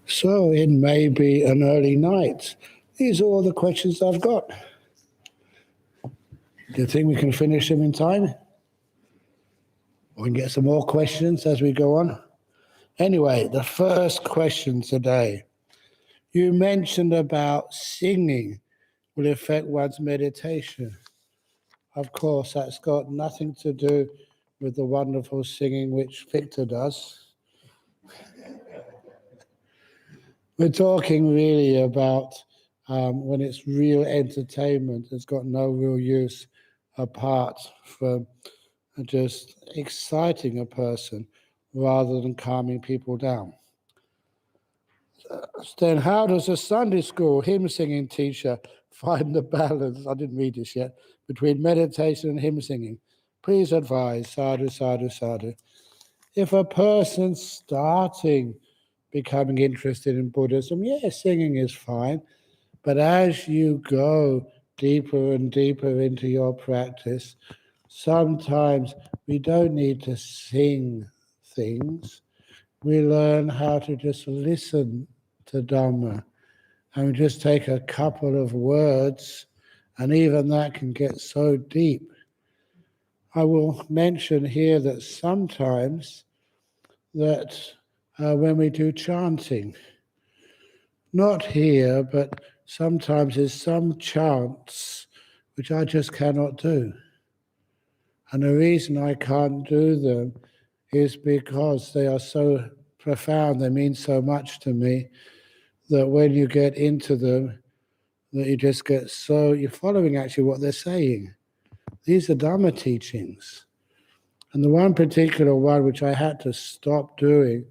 So it may be an early night. These are all the questions I've got. Do you think we can finish them in time? We can get some more questions as we go on. Anyway, the first question today. You mentioned about singing will affect one's meditation. Of course, that's got nothing to do with the wonderful singing which Victor does. We're talking really about when it's real entertainment. It's got no real use apart from just exciting a person rather than calming people down. Then how does a Sunday school hymn singing teacher find the balance, I didn't read this yet, between meditation and hymn singing? Please advise, sadhu, sadhu, sadhu. If a person's starting becoming interested in Buddhism, yes, singing is fine, but as you go deeper and deeper into your practice, sometimes we don't need to sing things. We learn how to just listen to Dhamma, and we just take a couple of words, and even that can get so deep. I will mention here that sometimes that when we do chanting, not here, but sometimes there's some chants which I just cannot do. And the reason I can't do them is because they are so profound, they mean so much to me, that when you get into them, that you just get so, you're following actually what they're saying. These are Dhamma teachings. And the one particular one which I had to stop doing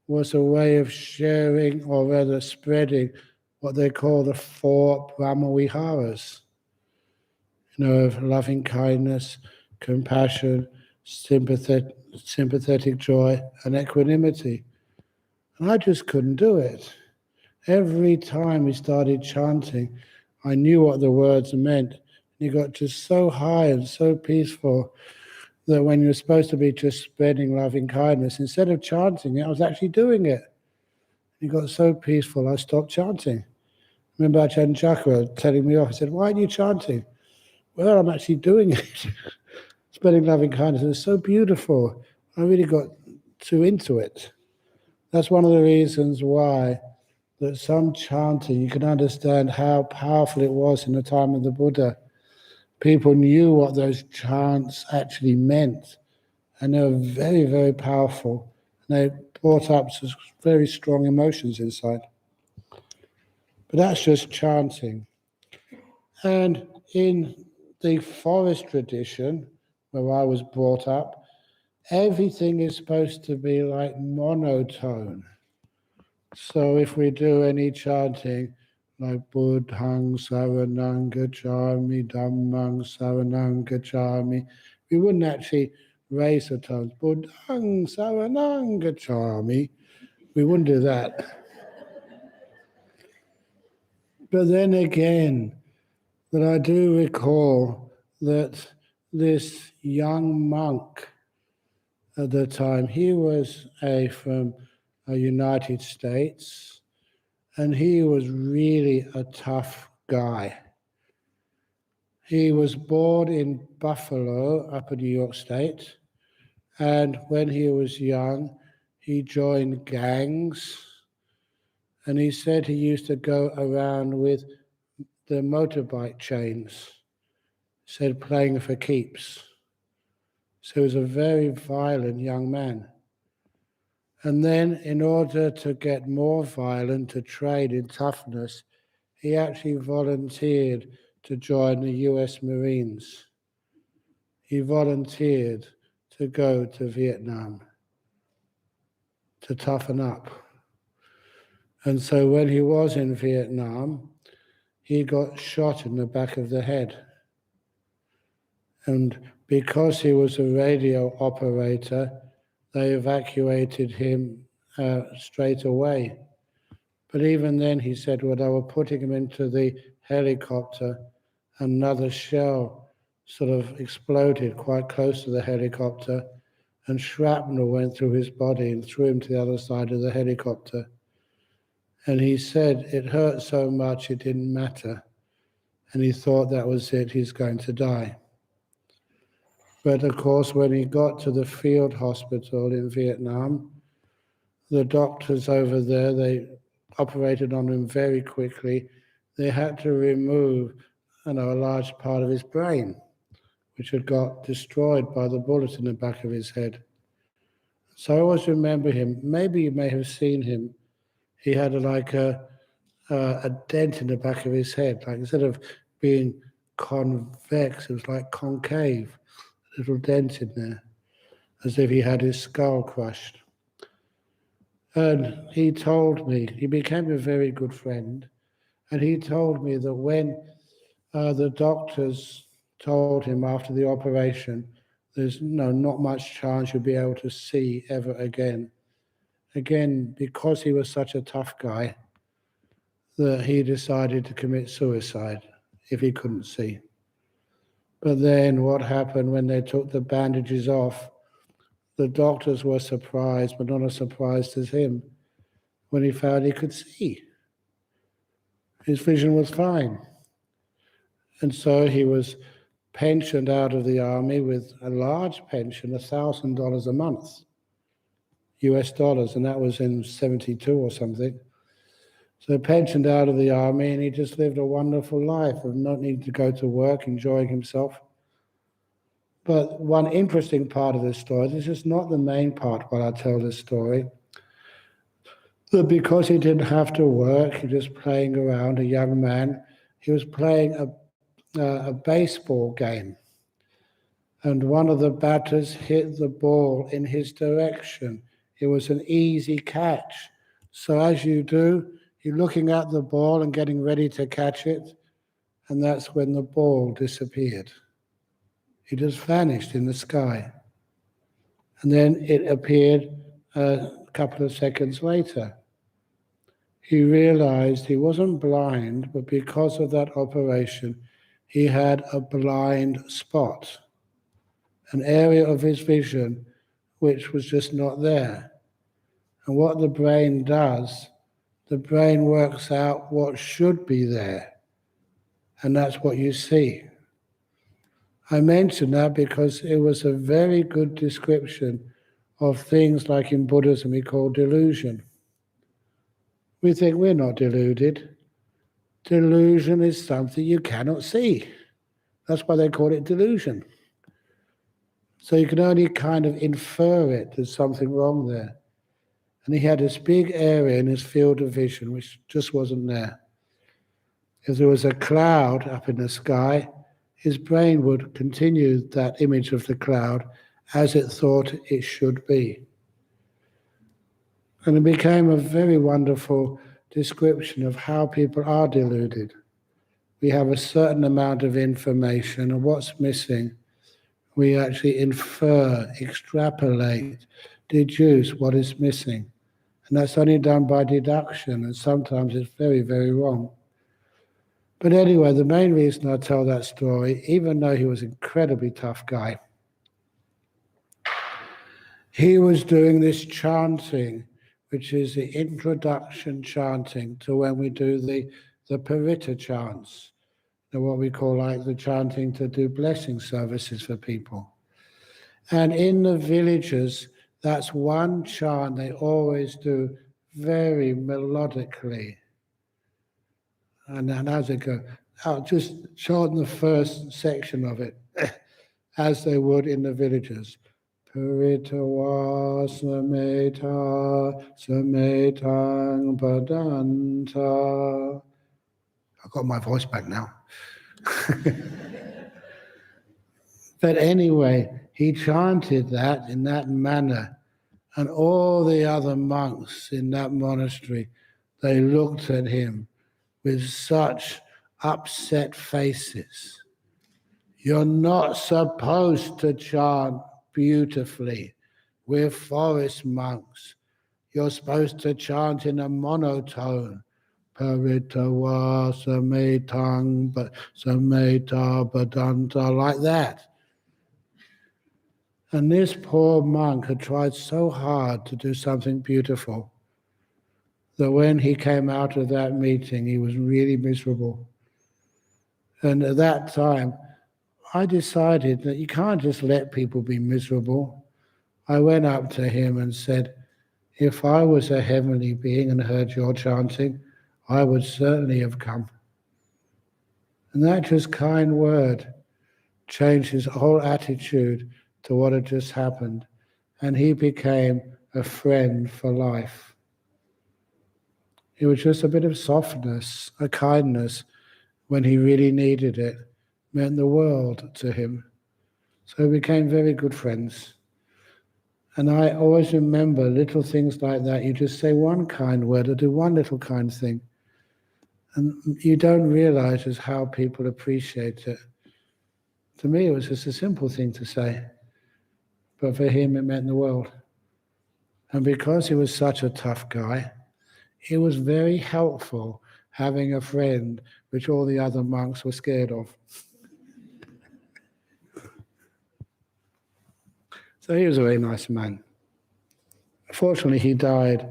was a way of sharing, or rather spreading, what they call the 4 Brahma Viharas. Of loving kindness, compassion, sympathetic joy, and equanimity. And I just couldn't do it. Every time we started chanting, I knew what the words meant. You got just so high and so peaceful that when you're supposed to be just spreading loving kindness, instead of chanting it, I was actually doing it. You got so peaceful, I stopped chanting. Remember Ajahn Chakra telling me off. I said, "Why aren't you chanting?" "Well, I'm actually doing it." Spreading loving kindness. It was so beautiful. I really got too into it. That's one of the reasons why that some chanting, you can understand how powerful it was in the time of the Buddha. People knew what those chants actually meant, and they were very, very powerful. And they brought up some very strong emotions inside. But that's just chanting. And in the forest tradition, where I was brought up, everything is supposed to be like monotone. So if we do any chanting, like Buddhang Saranang Gacchami, Dhammang Saranang Gacchami, we wouldn't actually raise the tones. Buddhang Saranang Gacchami, we wouldn't do that. But then again, that I do recall that this young monk at the time, he was from the United States, and he was really a tough guy. He was born in Buffalo, upper New York State, and when he was young, he joined gangs, and he said he used to go around with the motorbike chains, said playing for keeps. So he was a very violent young man. And then in order to get more violent, to train in toughness, he actually volunteered to join the US Marines. He volunteered to go to Vietnam to toughen up. And so when he was in Vietnam, he got shot in the back of the head. And because he was a radio operator, they evacuated him straight away. But even then, he said, when they were putting him into the helicopter, another shell sort of exploded quite close to the helicopter, and shrapnel went through his body and threw him to the other side of the helicopter. And he said it hurt so much it didn't matter. And he thought that was it, he's going to die. But of course, when he got to the field hospital in Vietnam, the doctors over there, they operated on him very quickly. They had to remove, a large part of his brain, which had got destroyed by the bullet in the back of his head. So I always remember him. Maybe you may have seen him. He had a dent in the back of his head. Like instead of being convex, it was like concave, a little dent in there, as if he had his skull crushed. And he told me, he became a very good friend, and he told me that when the doctors told him after the operation, there's not much chance you'll be able to see ever again. Again, because he was such a tough guy, that he decided to commit suicide if he couldn't see. But then what happened when they took the bandages off, the doctors were surprised, but not as surprised as him, when he found he could see. His vision was fine. And so he was pensioned out of the army with a large pension, $1,000 a month, US dollars, and that was in 72 or something. So pensioned out of the army, and he just lived a wonderful life of not needing to go to work, enjoying himself. But one interesting part of this story, this is not the main part while I tell this story, that because he didn't have to work, he was playing around, a young man, he was playing a baseball game. And one of the batters hit the ball in his direction. It was an easy catch. So as you do, you're looking at the ball and getting ready to catch it, and that's when the ball disappeared. It just vanished in the sky. And then it appeared a couple of seconds later. He realized he wasn't blind, but because of that operation, he had a blind spot, an area of his vision which was just not there. And what the brain does, the brain works out what should be there, and that's what you see. I mention that because it was a very good description of things like in Buddhism we call delusion. We think we're not deluded. Delusion is something you cannot see. That's why they call it delusion. So you can only kind of infer it, there's something wrong there. And he had this big area in his field of vision which just wasn't there. If there was a cloud up in the sky, his brain would continue that image of the cloud as it thought it should be. And it became a very wonderful description of how people are deluded. We have a certain amount of information, and what's missing, we actually infer, extrapolate, deduce what is missing. And that's only done by deduction, and sometimes it's very, very wrong. But anyway, the main reason I tell that story, even though he was an incredibly tough guy, he was doing this chanting, which is the introduction chanting to when we do the Paritta chants, what we call like the chanting to do blessing services for people. And in the villages, that's one chant they always do very melodically. And then as they go, I'll just chant the first section of it, as they would in the villages. Paritawa sameta sametang padanta. I've got my voice back now. But anyway, he chanted that in that manner, and all the other monks in that monastery, they looked at him with such upset faces. You're not supposed to chant beautifully. We're forest monks. You're supposed to chant in a monotone. Paritawa sametang sameta badanta, like that. And this poor monk had tried so hard to do something beautiful that when he came out of that meeting, he was really miserable. And at that time, I decided that you can't just let people be miserable. I went up to him and said, if I was a heavenly being and heard your chanting, I would certainly have come. And that just kind word changed his whole attitude to what had just happened. And he became a friend for life. It was just a bit of softness, a kindness, when he really needed it, meant the world to him. So we became very good friends. And I always remember little things like that. You just say one kind word or do one little kind thing. And you don't realize just how people appreciate it. To me, it was just a simple thing to say. But for him, it meant the world. And because he was such a tough guy, it was very helpful having a friend which all the other monks were scared of. So he was a very nice man. Fortunately, he died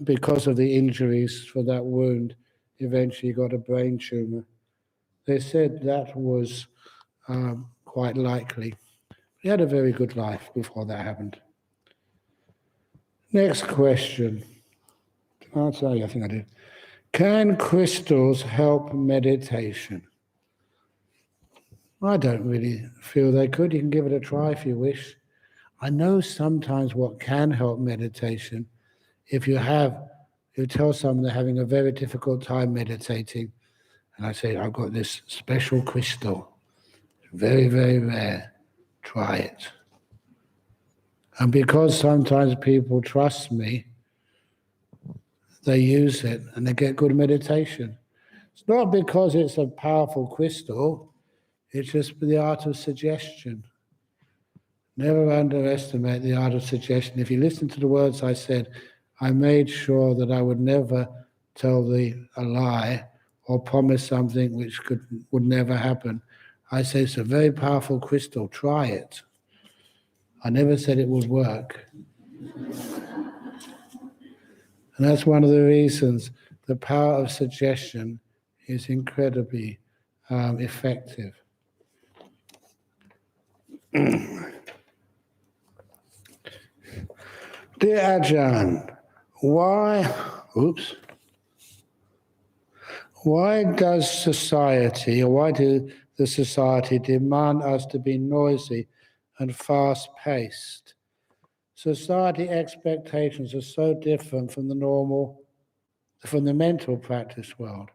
because of the injuries for that wound. Eventually, he got a brain tumor. They said that was quite likely. He had a very good life before that happened. Next question. I'll tell you, I think I did. Can crystals help meditation? I don't really feel they could. You can give it a try if you wish. I know sometimes what can help meditation, if you tell someone they're having a very difficult time meditating, and I say, I've got this special crystal, very, very rare, try it. And because sometimes people trust me, they use it and they get good meditation. It's not because it's a powerful crystal, it's just the art of suggestion. Never underestimate the art of suggestion. If you listen to the words I said, I made sure that I would never tell a lie or promise something which would never happen. I say it's a very powerful crystal, try it. I never said it would work. And that's one of the reasons the power of suggestion is incredibly effective. Dear Ajahn, why does society, or why do the society demand us to be noisy and fast-paced? Society expectations are so different from the mental practice world.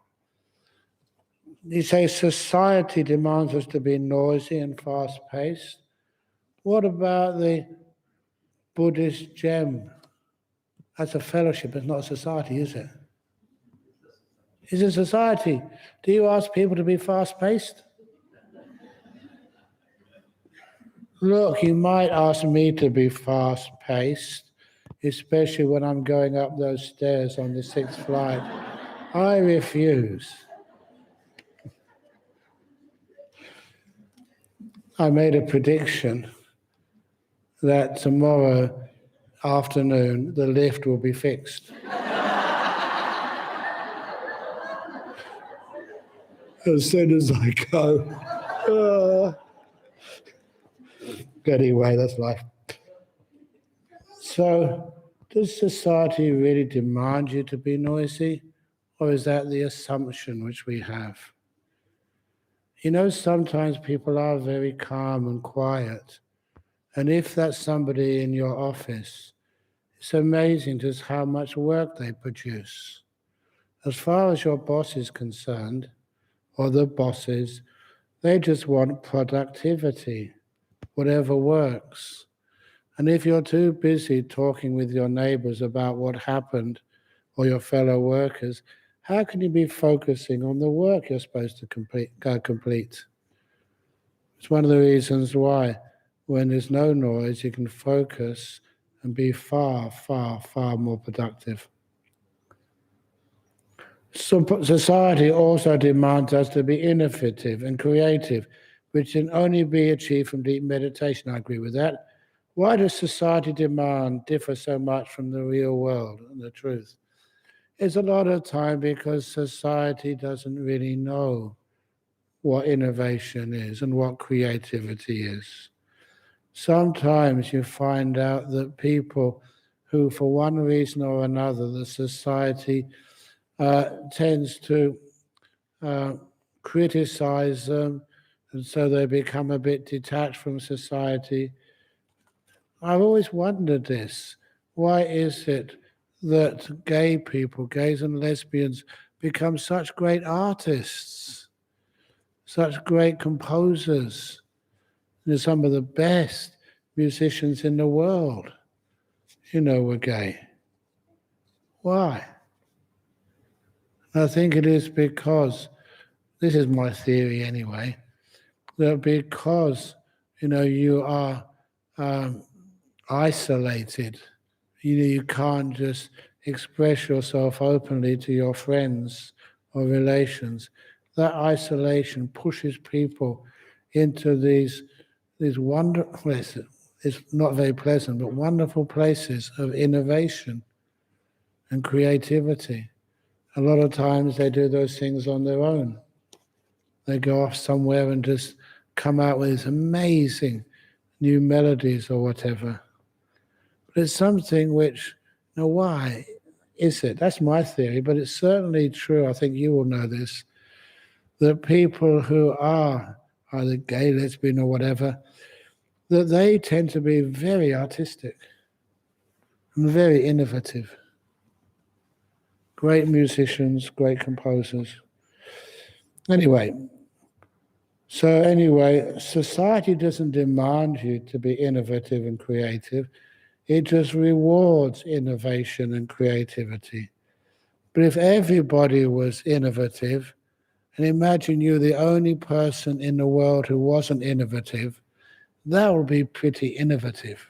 You say society demands us to be noisy and fast-paced. What about the Buddhist gem? That's a fellowship, it's not a society, is it? It's a society. Do you ask people to be fast-paced? Look, you might ask me to be fast-paced, especially when I'm going up those stairs on the 6th flight. I refuse. I made a prediction that tomorrow afternoon the lift will be fixed. As soon as I go. Anyway, that's life. So, does society really demand you to be noisy? Or is that the assumption which we have? You know, sometimes people are very calm and quiet. And if that's somebody in your office, it's amazing just how much work they produce. As far as your boss is concerned, or the bosses, they just want productivity, whatever works. And if you're too busy talking with your neighbors about what happened or your fellow workers, how can you be focusing on the work you're supposed to complete? It's one of the reasons why when there's no noise, you can focus and be far, far, far more productive. So society also demands us to be innovative and creative, which can only be achieved from deep meditation. I agree with that. Why does society demand differ so much from the real world and the truth? It's a lot of time because society doesn't really know what innovation is and what creativity is. Sometimes you find out that people who, for one reason or another, the society tends to criticize them, and so they become a bit detached from society. I've always wondered this. Why is it that gay people, gays and lesbians, become such great artists, such great composers? They're some of the best musicians in the world, were gay. Why? I think it is because, this is my theory anyway, that because, you are isolated, you can't just express yourself openly to your friends or relations. That isolation pushes people into these wonderful, it's not very pleasant, but wonderful places of innovation and creativity. A lot of times they do those things on their own. They go off somewhere and just come out with these amazing new melodies or whatever. But it's something which, why is it? That's my theory, but it's certainly true, I think you will know this, that people who are either gay, lesbian or whatever, that they tend to be very artistic and very innovative. Great musicians, great composers. Anyway, society doesn't demand you to be innovative and creative. It just rewards innovation and creativity. But if everybody was innovative, and imagine you're the only person in the world who wasn't innovative, that would be pretty innovative.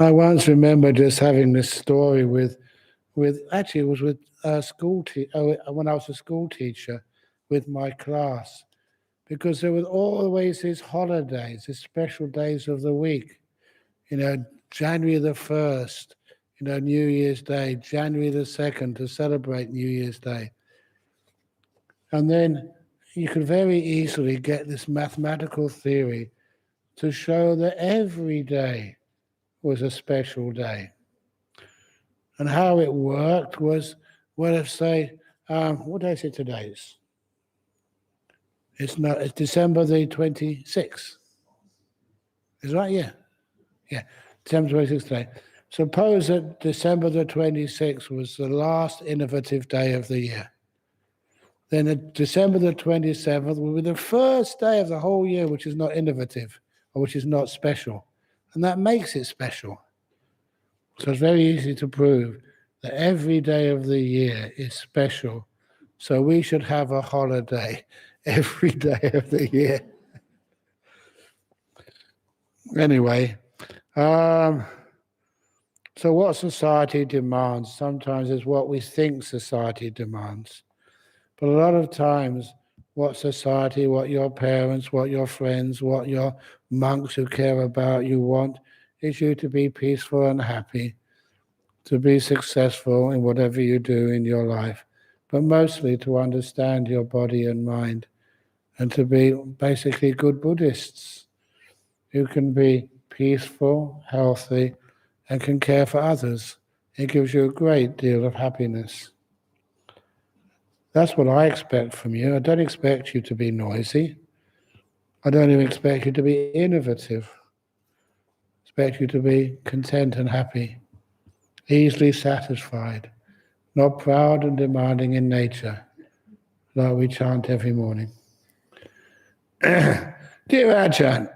I once remember just having this story with actually it was with when I was a school teacher with my class, because there were always these holidays, these special days of the week. January the 1st, New Year's Day, January the 2nd to celebrate New Year's Day. And then you could very easily get this mathematical theory to show that every day was a special day. And how it worked was, well, if say, what day is it today? It's December the 26th. Is that right? Yeah. Yeah, December 26th today. Suppose that December the 26th was the last innovative day of the year. Then December the 27th will be the first day of the whole year which is not innovative or which is not special. And that makes it special. So it's very easy to prove that every day of the year is special. So we should have a holiday every day of the year. Anyway, so what society demands sometimes is what we think society demands. But a lot of times what society, what your parents, what your friends, what your monks who care about you want is you to be peaceful and happy, to be successful in whatever you do in your life, but mostly to understand your body and mind and to be basically good Buddhists who can be peaceful, healthy, and can care for others. It gives you a great deal of happiness. That's what I expect from you. I don't expect you to be noisy. I don't even expect you to be innovative. I expect you to be content and happy, easily satisfied, not proud and demanding in nature, like we chant every morning. Dear Ajahn,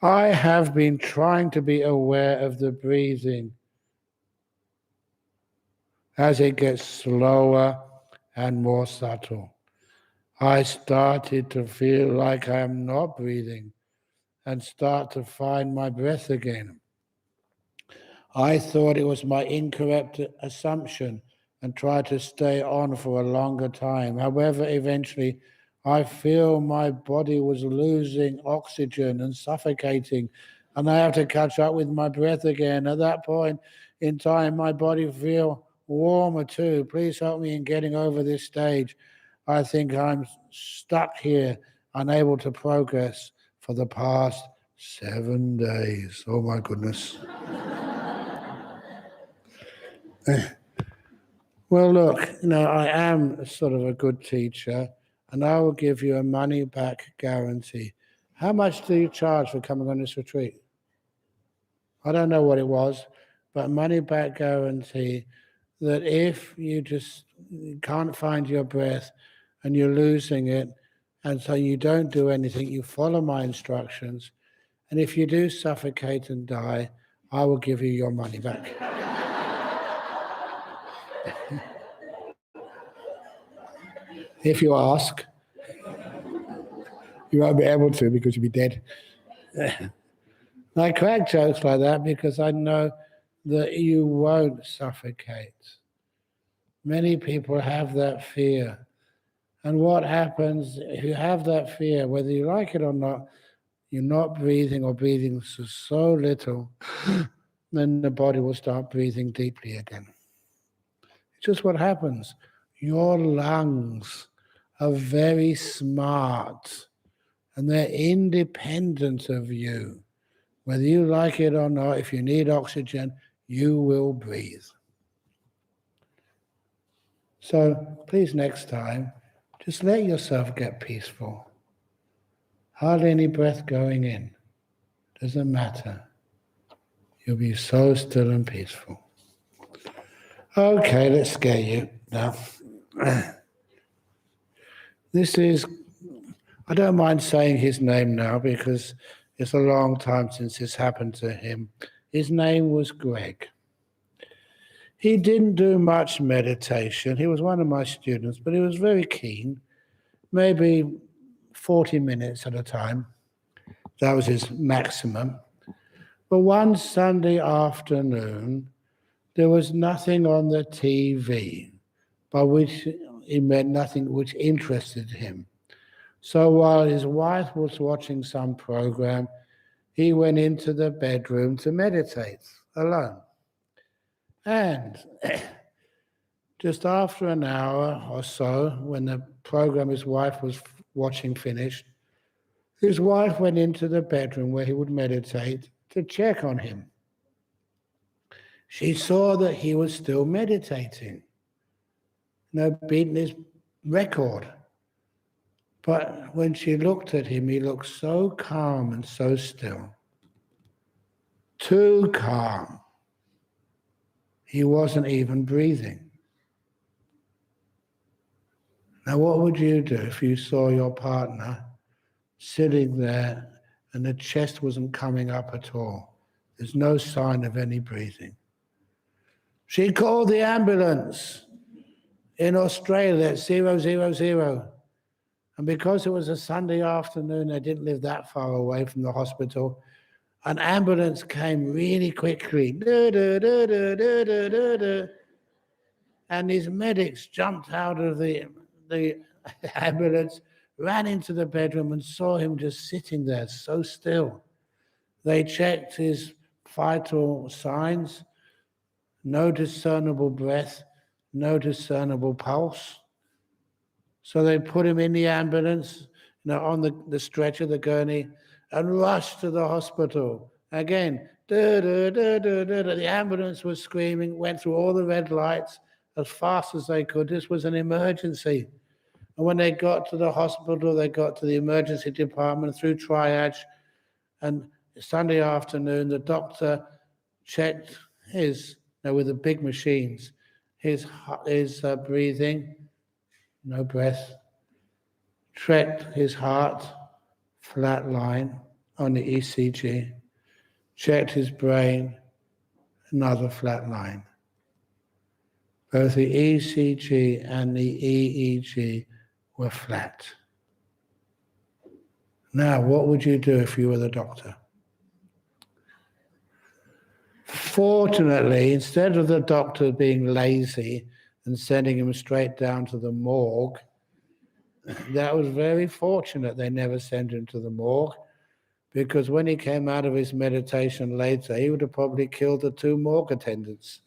I have been trying to be aware of the breathing as it gets slower and more subtle. I started to feel like I am not breathing and start to find my breath again. I thought it was my incorrect assumption and try to stay on for a longer time. However, eventually I feel my body was losing oxygen and suffocating, and I have to catch up with my breath again. At that point in time, my body feel warmer too. Please help me in getting over this stage. I think I'm stuck here, unable to progress for the past 7 days. Oh my goodness. Well, look, I am sort of a good teacher, and I will give you a money-back guarantee. How much do you charge for coming on this retreat? I don't know what it was, but money-back guarantee that if you just can't find your breath and you're losing it, and so you don't do anything, you follow my instructions, and if you do suffocate and die, I will give you your money back. If you ask, you won't be able to because you'll be dead. I crack jokes like that because I know that you won't suffocate. Many people have that fear. And what happens if you have that fear, whether you like it or not, you're not breathing or breathing so little, then the body will start breathing deeply again. It's just what happens. Your lungs are very smart and they're independent of you. Whether you like it or not, if you need oxygen, you will breathe. So please next time, just let yourself get peaceful. Hardly any breath going in. Doesn't matter. You'll be so still and peaceful. Okay, let's scare you now. I don't mind saying his name now because it's a long time since this happened to him. His name was Greg. He didn't do much meditation. He was one of my students, but he was very keen, maybe 40 minutes at a time. That was his maximum. But one Sunday afternoon, there was nothing on the TV, by which he meant nothing which interested him. So while his wife was watching some program, he went into the bedroom to meditate alone. And just after an hour or so, when the program his wife was watching finished, his wife went into the bedroom where he would meditate to check on him. She saw that he was still meditating, beating his record. But when she looked at him, he looked so calm and so still. Too calm. He wasn't even breathing. Now, what would you do if you saw your partner sitting there and the chest wasn't coming up at all? There's no sign of any breathing. She called the ambulance in Australia at 000. And because it was a Sunday afternoon, they didn't live that far away from the hospital, an ambulance came really quickly. And these medics jumped out of the ambulance, ran into the bedroom and saw him just sitting there, so still. They checked his vital signs, no discernible breath, no discernible pulse. So they put him in the ambulance, on the stretcher, the gurney, and rushed to the hospital. Again, the ambulance was screaming, went through all the red lights as fast as they could. This was an emergency. And when they got to the hospital, they got to the emergency department through triage. And Sunday afternoon, the doctor checked with the big machines, his breathing, no breath, checked his heart, flat line on the ECG, checked his brain, another flat line. Both the ECG and the EEG were flat. Now, what would you do if you were the doctor? Fortunately, instead of the doctor being lazy and sending him straight down to the morgue. That was very fortunate they never sent him to the morgue, because when he came out of his meditation later, he would have probably killed the 2 morgue attendants.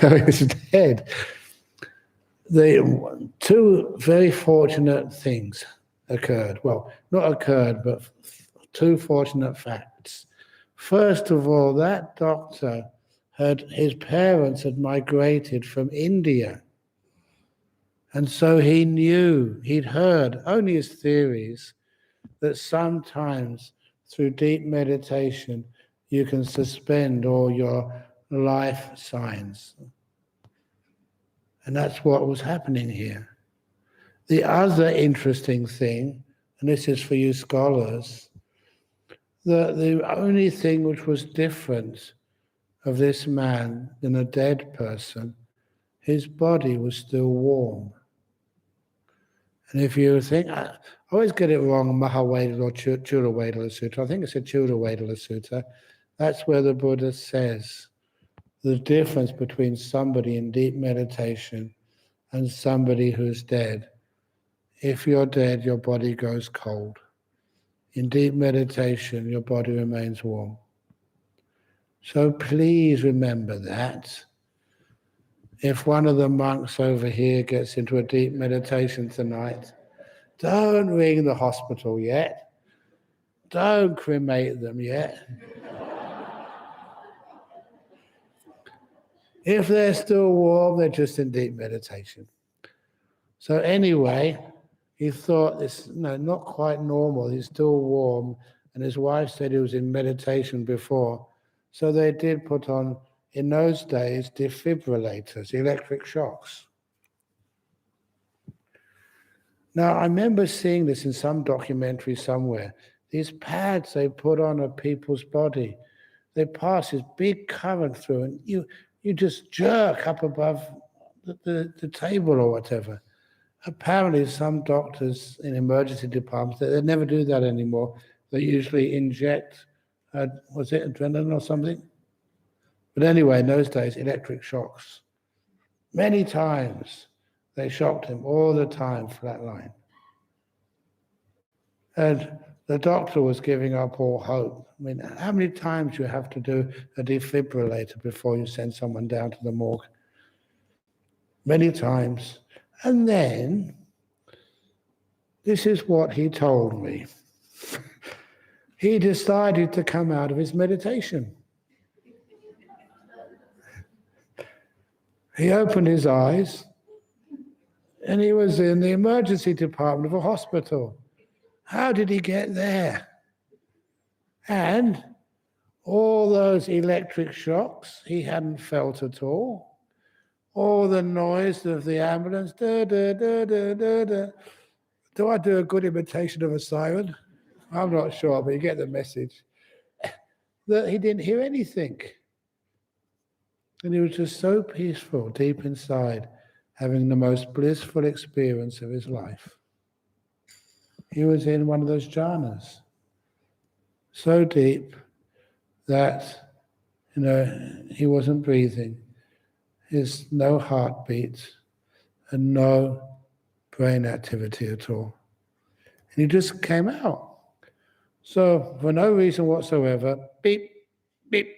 He was dead. The 2 very fortunate things occurred. Well, not occurred, but 2 fortunate facts. First of all, that doctor his parents had migrated from India. And so he knew, he'd heard, only his theories, that sometimes through deep meditation you can suspend all your life signs. And that's what was happening here. The other interesting thing, and this is for you scholars, the only thing which was different of this man than a dead person, his body was still warm. And if you think, I always get it wrong, Mahavedala or Chulavedala Sutta, I think it's a Chulavedala Sutta, that's where the Buddha says the difference between somebody in deep meditation and somebody who's dead. If you're dead, your body goes cold. In deep meditation, your body remains warm. So please remember that. If one of the monks over here gets into a deep meditation tonight, don't ring the hospital yet. Don't cremate them yet. If they're still warm, they're just in deep meditation. So anyway, he thought this, not quite normal. He's still warm. And his wife said he was in meditation before. So they did put on, in those days, defibrillators, electric shocks. Now, I remember seeing this in some documentary somewhere. These pads they put on a people's body, they pass this big current through, and you just jerk up above the table or whatever. Apparently, some doctors in emergency departments, they never do that anymore. They usually inject, was it adrenaline or something? But anyway, in those days, electric shocks. Many times, they shocked him all the time, flatline. And the doctor was giving up all hope. I mean, how many times do you have to do a defibrillator before you send someone down to the morgue? Many times. And then, this is what he told me. He decided to come out of his meditation. He opened his eyes, and he was in the emergency department of a hospital. How did he get there? And all those electric shocks he hadn't felt at all. All the noise of the ambulance, da, da, da, da, da, da. Do I do a good imitation of a siren? I'm not sure, but you get the message. That he didn't hear anything. And he was just so peaceful deep inside, having the most blissful experience of his life. He was in one of those jhanas, so deep that, he wasn't breathing, his no heartbeat, and no brain activity at all. And he just came out. So for no reason whatsoever, beep, beep,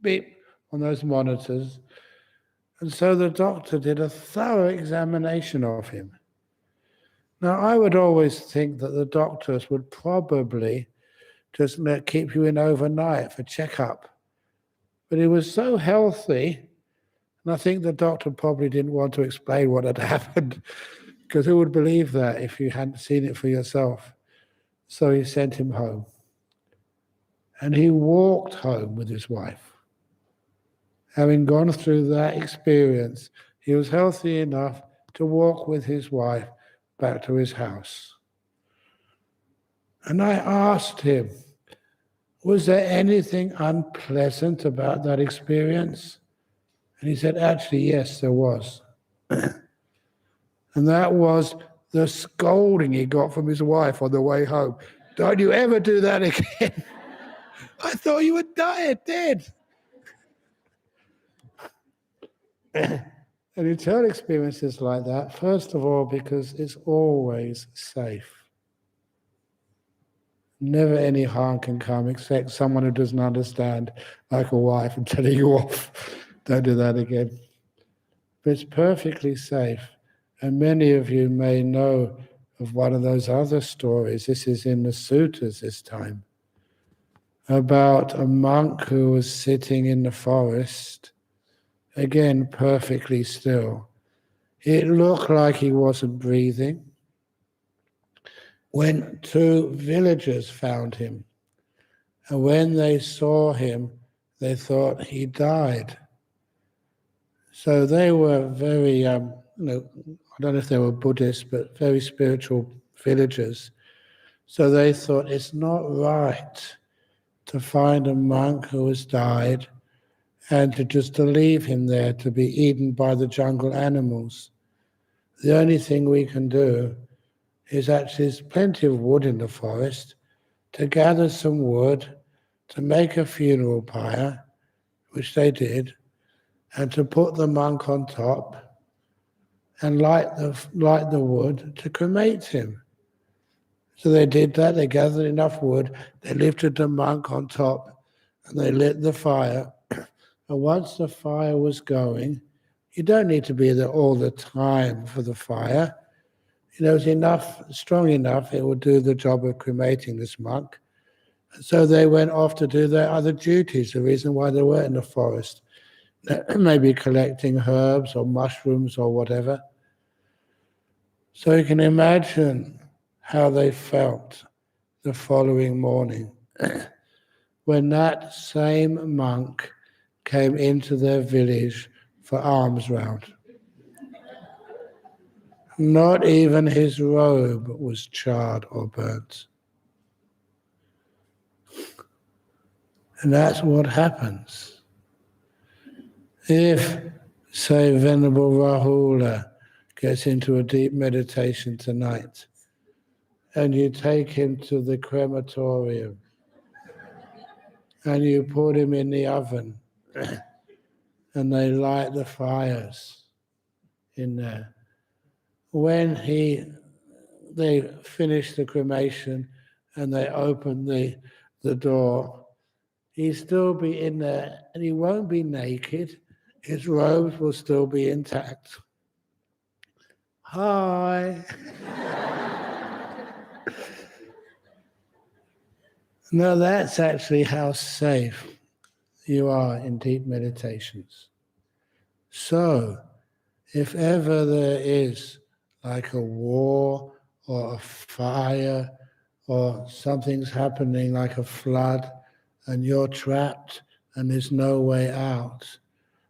beep on those monitors. And so the doctor did a thorough examination of him. Now, I would always think that the doctors would probably just keep you in overnight for checkup. But he was so healthy, and I think the doctor probably didn't want to explain what had happened, because who would believe that if you hadn't seen it for yourself? So he sent him home. And he walked home with his wife. Having gone through that experience, he was healthy enough to walk with his wife back to his house. And I asked him, was there anything unpleasant about that experience? And he said, actually, yes, there was. And that was the scolding he got from his wife on the way home. Don't you ever do that again. I thought you were dead. And eternal experience is like that, first of all, because it's always safe. Never any harm can come except someone who doesn't understand, like a wife, and telling you off. Don't do that again. But it's perfectly safe. And many of you may know of one of those other stories. This is in the suttas this time, about a monk who was sitting in the forest, again perfectly still. It looked like he wasn't breathing, when two villagers found him. And when they saw him, they thought he died. So they were very, I don't know if they were Buddhist, but very spiritual villagers. So they thought it's not right to find a monk who has died and to leave him there to be eaten by the jungle animals. The only thing we can do is actually, there's plenty of wood in the forest, to gather some wood, to make a funeral pyre, which they did, and to put the monk on top and light the wood to cremate him. So they did that, they gathered enough wood, they lifted the monk on top, and they lit the fire. And once the fire was going, you don't need to be there all the time for the fire. It was strong enough, it would do the job of cremating this monk. So they went off to do their other duties, the reason why they were in the forest. Maybe collecting herbs or mushrooms or whatever. So you can imagine how they felt the following morning when that same monk came into their village for alms round. Not even his robe was charred or burnt. And that's what happens. If, say, Venerable Rahula gets into a deep meditation tonight, and you take him to the crematorium, and you put him in the oven, and they light the fires in there. When they finish the cremation and they open the door, he'll still be in there, and he won't be naked. His robes will still be intact. Hi. No, that's actually how safe you are in deep meditations. So, if ever there is like a war or a fire or something's happening like a flood and you're trapped and there's no way out,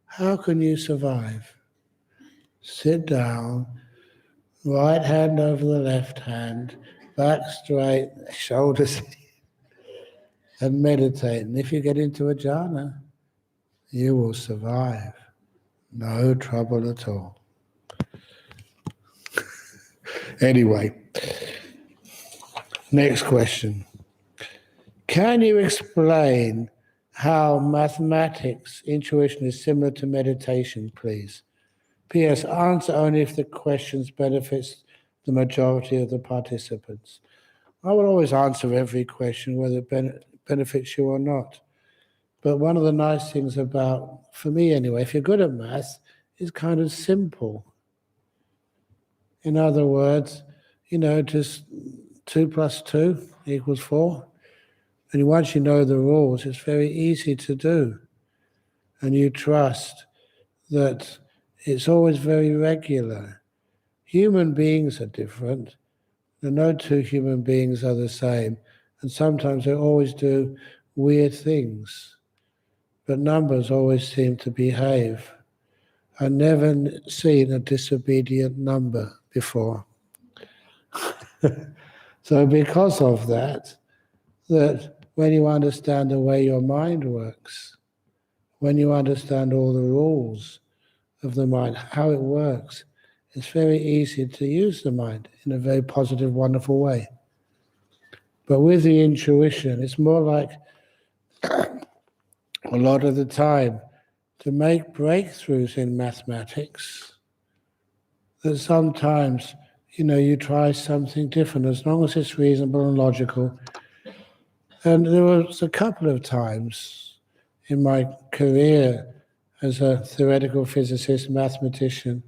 how can you survive? Sit down, right hand over the left hand, back straight, shoulders, and meditate. And if you get into a jhana, you will survive. No trouble at all. Anyway, next question. Can you explain how mathematics, intuition is similar to meditation, please? P.S. Answer only if the question benefits the majority of the participants. I will always answer every question, whether it benefits you or not. But one of the nice things about, for me anyway, if you're good at math, it's kind of simple. In other words, just 2 + 2 = 4. And once you know the rules, it's very easy to do. And you trust that it's always very regular. Human beings are different. No two human beings are the same. And sometimes they always do weird things. But numbers always seem to behave. I've never seen a disobedient number before. So because of that when you understand the way your mind works, when you understand all the rules of the mind, how it works, it's very easy to use the mind in a very positive, wonderful way. But with the intuition, it's more like a lot of the time, to make breakthroughs in mathematics, that sometimes, you try something different, as long as it's reasonable and logical. And there was a couple of times in my career as a theoretical physicist, mathematician,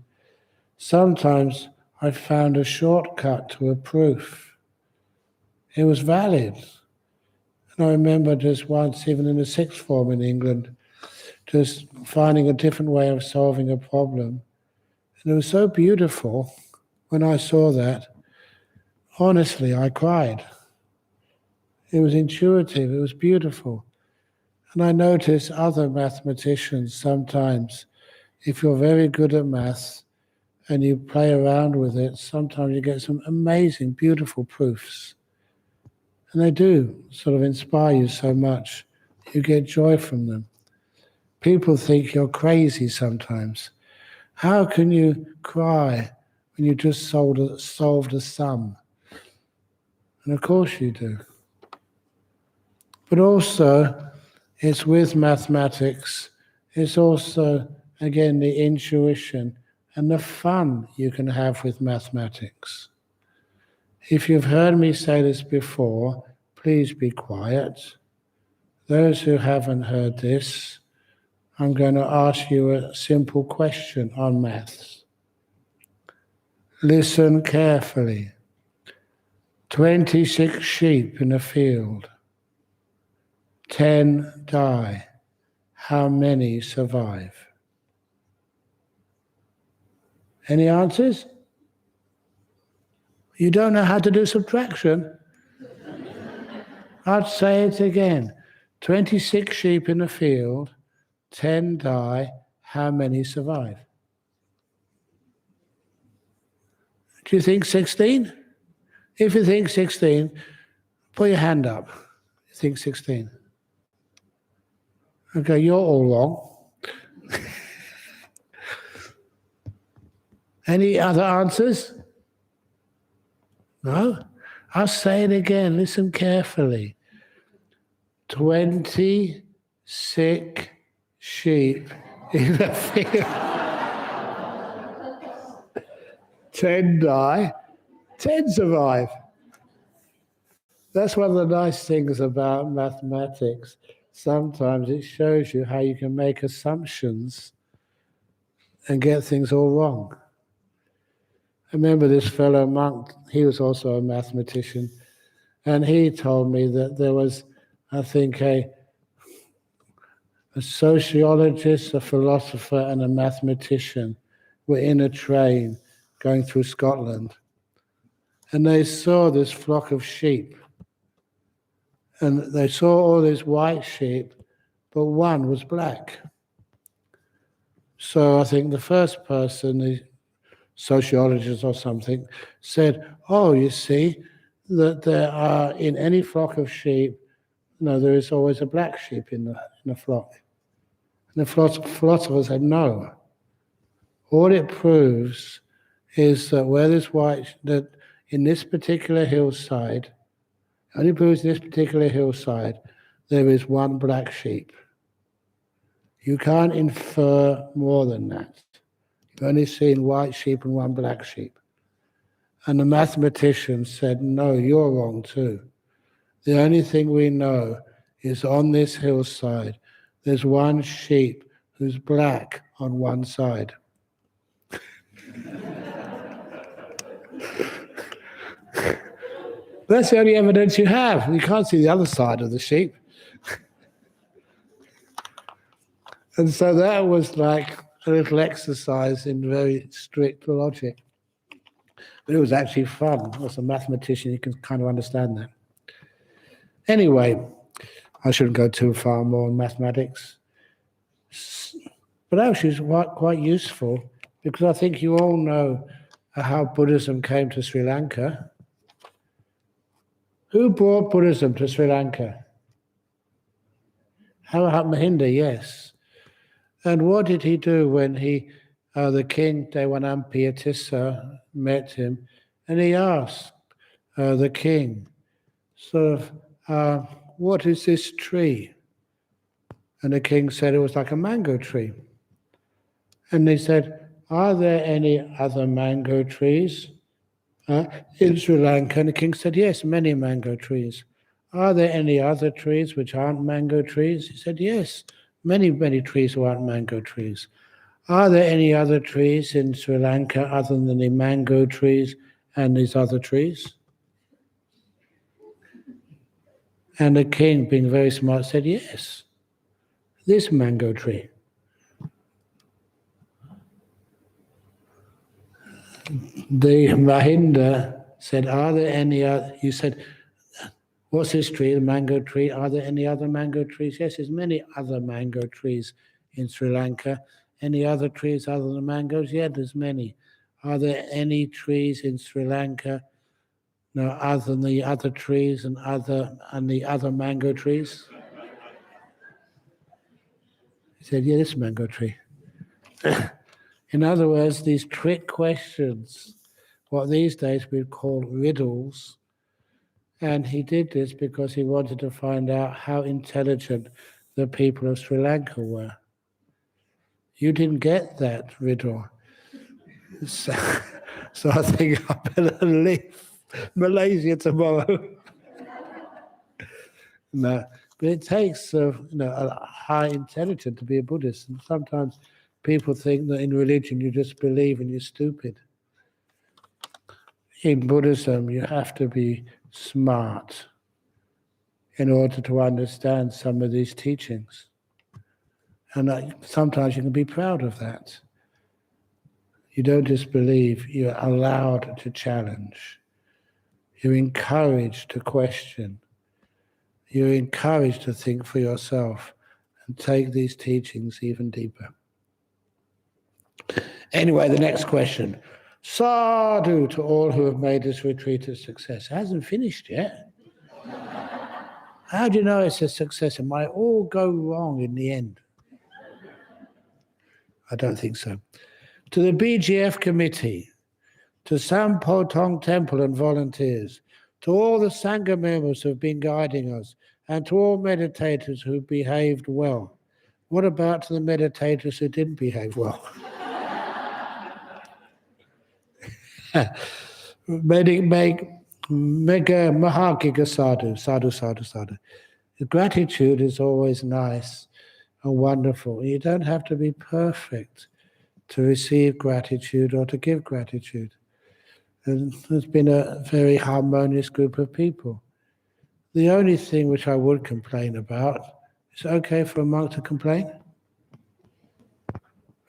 sometimes I found a shortcut to a proof. It was valid. And I remember just once, even in the sixth form in England, just finding a different way of solving a problem. And it was so beautiful when I saw that. Honestly, I cried. It was intuitive, it was beautiful. And I notice other mathematicians sometimes, if you're very good at maths and you play around with it, sometimes you get some amazing, beautiful proofs. And they do sort of inspire you so much. You get joy from them. People think you're crazy sometimes. How can you cry when you just solved a sum? And of course you do. But also, it's with mathematics, it's also, again, the intuition and the fun you can have with mathematics. If you've heard me say this before, please be quiet. Those who haven't heard this, I'm going to ask you a simple question on maths. Listen carefully. 26 sheep in a field. 10 die. How many survive? Any answers? You don't know how to do subtraction? I'll say it again. 26 sheep in a field, 10 die. How many survive? Do you think 16? If you think 16, put your hand up. You think 16? Okay, you're all wrong. Any other answers? No? I'll say it again. Listen carefully. 26 sheep in a field. 10 die, 10 survive. That's one of the nice things about mathematics. Sometimes it shows you how you can make assumptions and get things all wrong. I remember this fellow monk, he was also a mathematician, and he told me that there was, I think, a sociologist, a philosopher, and a mathematician were in a train going through Scotland. And they saw this flock of sheep. And they saw all these white sheep, but one was black. So I think the first person, the sociologist or something, said, oh, you see, that there are, in any flock of sheep, there is always a black sheep in the flock. And the philosopher said, no. All it proves is that where there's white, that in this particular hillside, only proves in this particular hillside, there is one black sheep. You can't infer more than that. You've only seen white sheep and one black sheep. And the mathematician said, no, you're wrong too. The only thing we know is on this hillside, there's one sheep who's black on one side. That's the only evidence you have. You can't see the other side of the sheep. And so that was like a little exercise in very strict logic. But it was actually fun. As a mathematician, you can kind of understand that. Anyway, I shouldn't go too far more in mathematics. But actually it's quite useful, because I think you all know how Buddhism came to Sri Lanka. Who brought Buddhism to Sri Lanka? Mahinda, yes. And what did he do when the king, Dewanampiatissa, met him? And he asked the king, sort of, what is this tree? And the king said it was like a mango tree. And they said, are there any other mango trees in Sri Lanka? And the king said, yes, many mango trees. Are there any other trees which aren't mango trees? He said, yes, many, many trees who aren't mango trees. Are there any other trees in Sri Lanka other than the mango trees and these other trees? And the king, being very smart, said, yes, this mango tree. The Mahinda said, are there any other, you said, what's this tree, the mango tree? Are there any other mango trees? Yes, there's many other mango trees in Sri Lanka. Any other trees other than mangoes? Yeah, there's many. Are there any trees in Sri Lanka, no, other than the other trees and the other mango trees? He said, yeah, this mango tree. In other words, these trick questions, what these days we'd call riddles. And he did this because he wanted to find out how intelligent the people of Sri Lanka were. You didn't get that riddle. So I think I better leave Malaysia tomorrow. No, but it takes a high intelligence to be a Buddhist. And sometimes people think that in religion you just believe and you're stupid. In Buddhism, you have to be smart in order to understand some of these teachings. And sometimes you can be proud of that. You don't just believe, you're allowed to challenge. You're encouraged to question. You're encouraged to think for yourself and take these teachings even deeper. Anyway, the next question. Sadhu to all who have made this retreat a success. It hasn't finished yet. How do you know it's a success? It might all go wrong in the end. I don't think so. To the BGF committee, to Sampo Tong Temple and volunteers, to all the Sangha members who have been guiding us, and to all meditators who behaved well. What about to the meditators who didn't behave well? Mega Mahagiga Sadhu, Sadhu, Sadhu, Sadhu. Gratitude is always nice and wonderful. You don't have to be perfect to receive gratitude or to give gratitude. And there's been a very harmonious group of people. The only thing which I would complain about, is it okay for a monk to complain?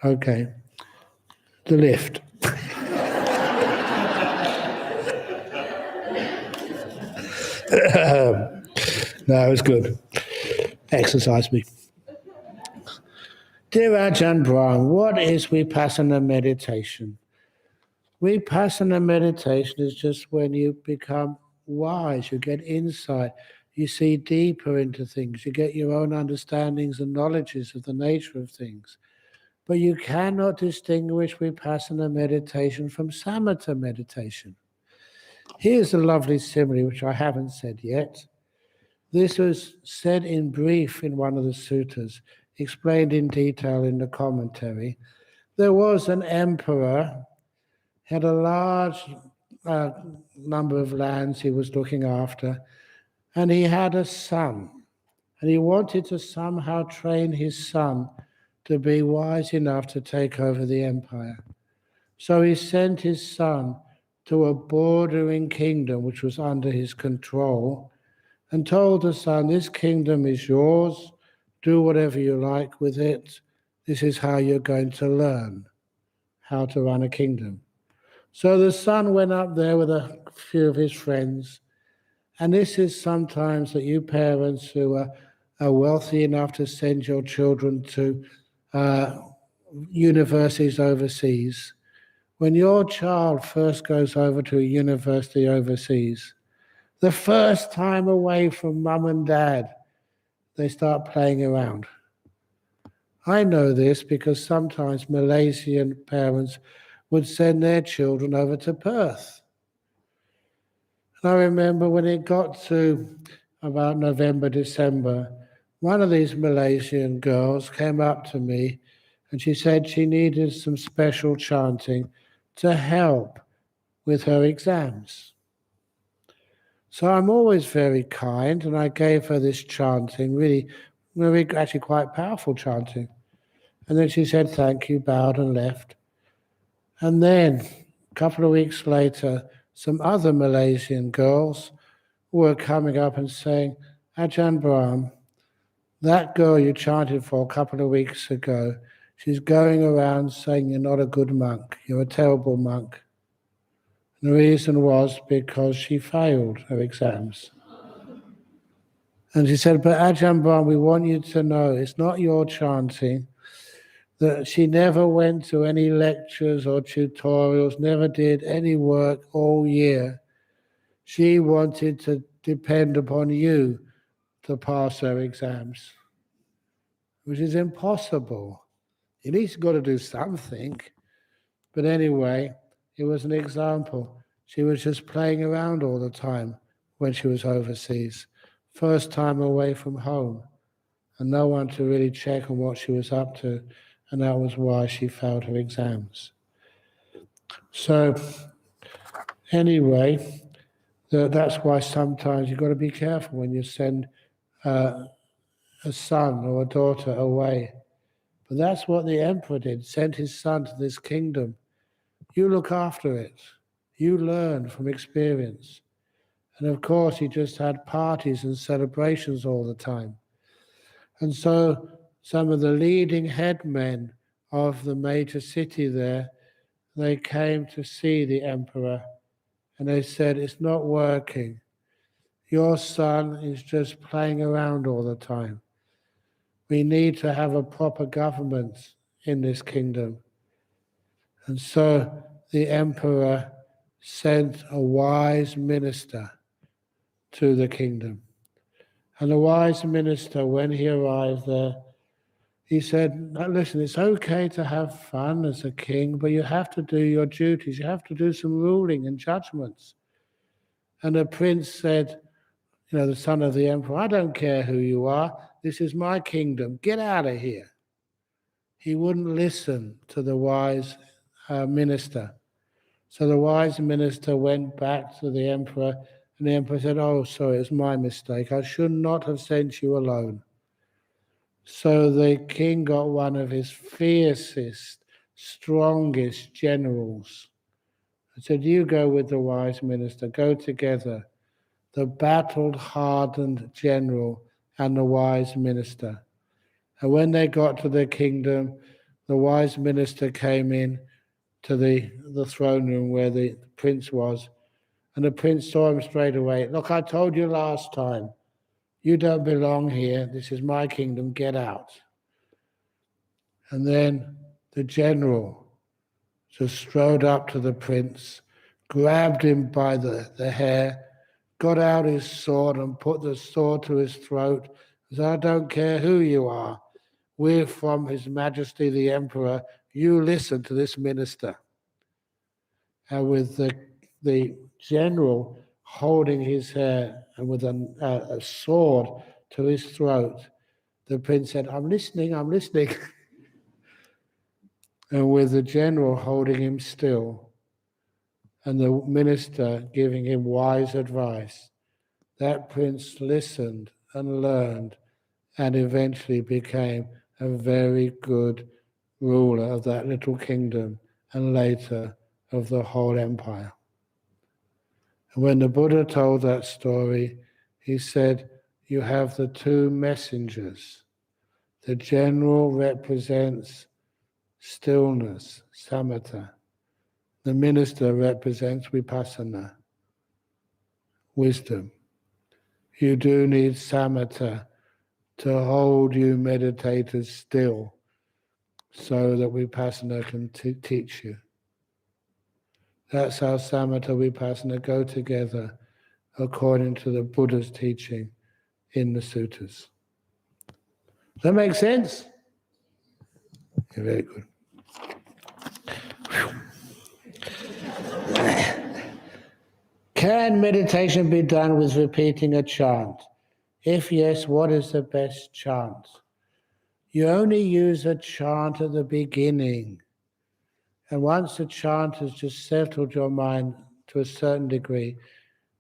Okay. The lift. No, it was good. Exercise me. Dear Ajahn Brahm, what is Vipassana meditation? Vipassana meditation is just when you become wise, you get insight, you see deeper into things, you get your own understandings and knowledges of the nature of things. But you cannot distinguish Vipassana meditation from Samata meditation. Here's a lovely simile which I haven't said yet. This was said in brief in one of the suttas, explained in detail in the commentary. There was an emperor, had a large number of lands he was looking after, and he had a son. And he wanted to somehow train his son to be wise enough to take over the empire. So he sent his son to a bordering kingdom which was under his control and told the son, this kingdom is yours, do whatever you like with it. This is how you're going to learn how to run a kingdom. So the son went up there with a few of his friends, and this is sometimes that you parents who are wealthy enough to send your children to universities overseas. When your child first goes over to a university overseas, the first time away from mum and dad, they start playing around. I know this because sometimes Malaysian parents would send their children over to Perth. And I remember when it got to about November, December, one of these Malaysian girls came up to me and she said she needed some special chanting to help with her exams. So I'm always very kind, and I gave her this chanting, really actually quite powerful chanting. And then she said thank you, bowed and left. And then a couple of weeks later, some other Malaysian girls were coming up and saying, Ajahn Brahm, that girl you chanted for a couple of weeks ago, she's going around saying you're not a good monk, you're a terrible monk. And the reason was because she failed her exams. And she said, but Ajahn Brahm, we want you to know it's not your chanting, that she never went to any lectures or tutorials, never did any work all year. She wanted to depend upon you to pass her exams, which is impossible. At least got to do something. But anyway, it was an example. She was just playing around all the time when she was overseas. First time away from home, and no one to really check on what she was up to, and that was why she failed her exams. So anyway, that's why sometimes you've got to be careful when you send a son or a daughter away. But that's what the emperor did, sent his son to this kingdom. You look after it. You learn from experience. And of course, he just had parties and celebrations all the time. And so some of the leading headmen of the major city there, they came to see the emperor, and they said, it's not working. Your son is just playing around all the time. We need to have a proper government in this kingdom. And so the emperor sent a wise minister to the kingdom. And the wise minister, when he arrived there, he said, now listen, it's okay to have fun as a king, but you have to do your duties. You have to do some ruling and judgments. And the prince said, the son of the emperor, I don't care who you are. This is my kingdom. Get out of here. He wouldn't listen to the wise minister. So the wise minister went back to the emperor, and the emperor said, oh, sorry, it's my mistake. I should not have sent you alone. So the king got one of his fiercest, strongest generals and said, you go with the wise minister, go together. The battle-hardened general and the wise minister. And when they got to the kingdom, the wise minister came in to the throne room where the prince was, and the prince saw him straight away. Look, I told you last time, you don't belong here. This is my kingdom. Get out. And then the general just strode up to the prince, grabbed him by the hair, got out his sword and put the sword to his throat. He said, I don't care who you are. We're from His Majesty the Emperor. You listen to this minister. And with the general holding his hair and with a sword to his throat, the prince said, I'm listening, I'm listening. And with the general holding him still and the minister giving him wise advice, that prince listened and learned and eventually became a very good ruler of that little kingdom and later of the whole empire. And when the Buddha told that story, he said, you have the two messengers. The general represents stillness, samatha. The minister represents vipassana, wisdom. You do need samatha to hold you meditators still so that vipassana can teach you. That's how samatha vipassana go together according to the Buddha's teaching in the suttas. Does that make sense? Yeah, very good. Can meditation be done with repeating a chant? If yes, what is the best chant? You only use a chant at the beginning. And once the chant has just settled your mind to a certain degree,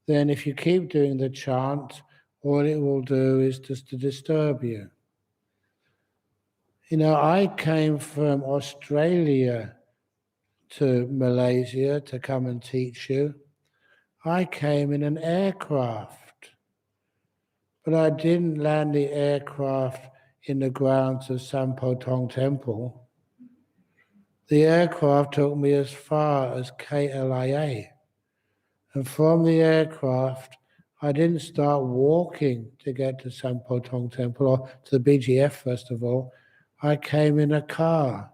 then if you keep doing the chant, all it will do is just to disturb you. You know, I came from Australia to Malaysia to come and teach you. I came in an aircraft, but I didn't land the aircraft in the grounds of Sampotong Temple. The aircraft took me as far as KLIA. And from the aircraft, I didn't start walking to get to Sampotong Temple or to the BGF first of all. I came in a car,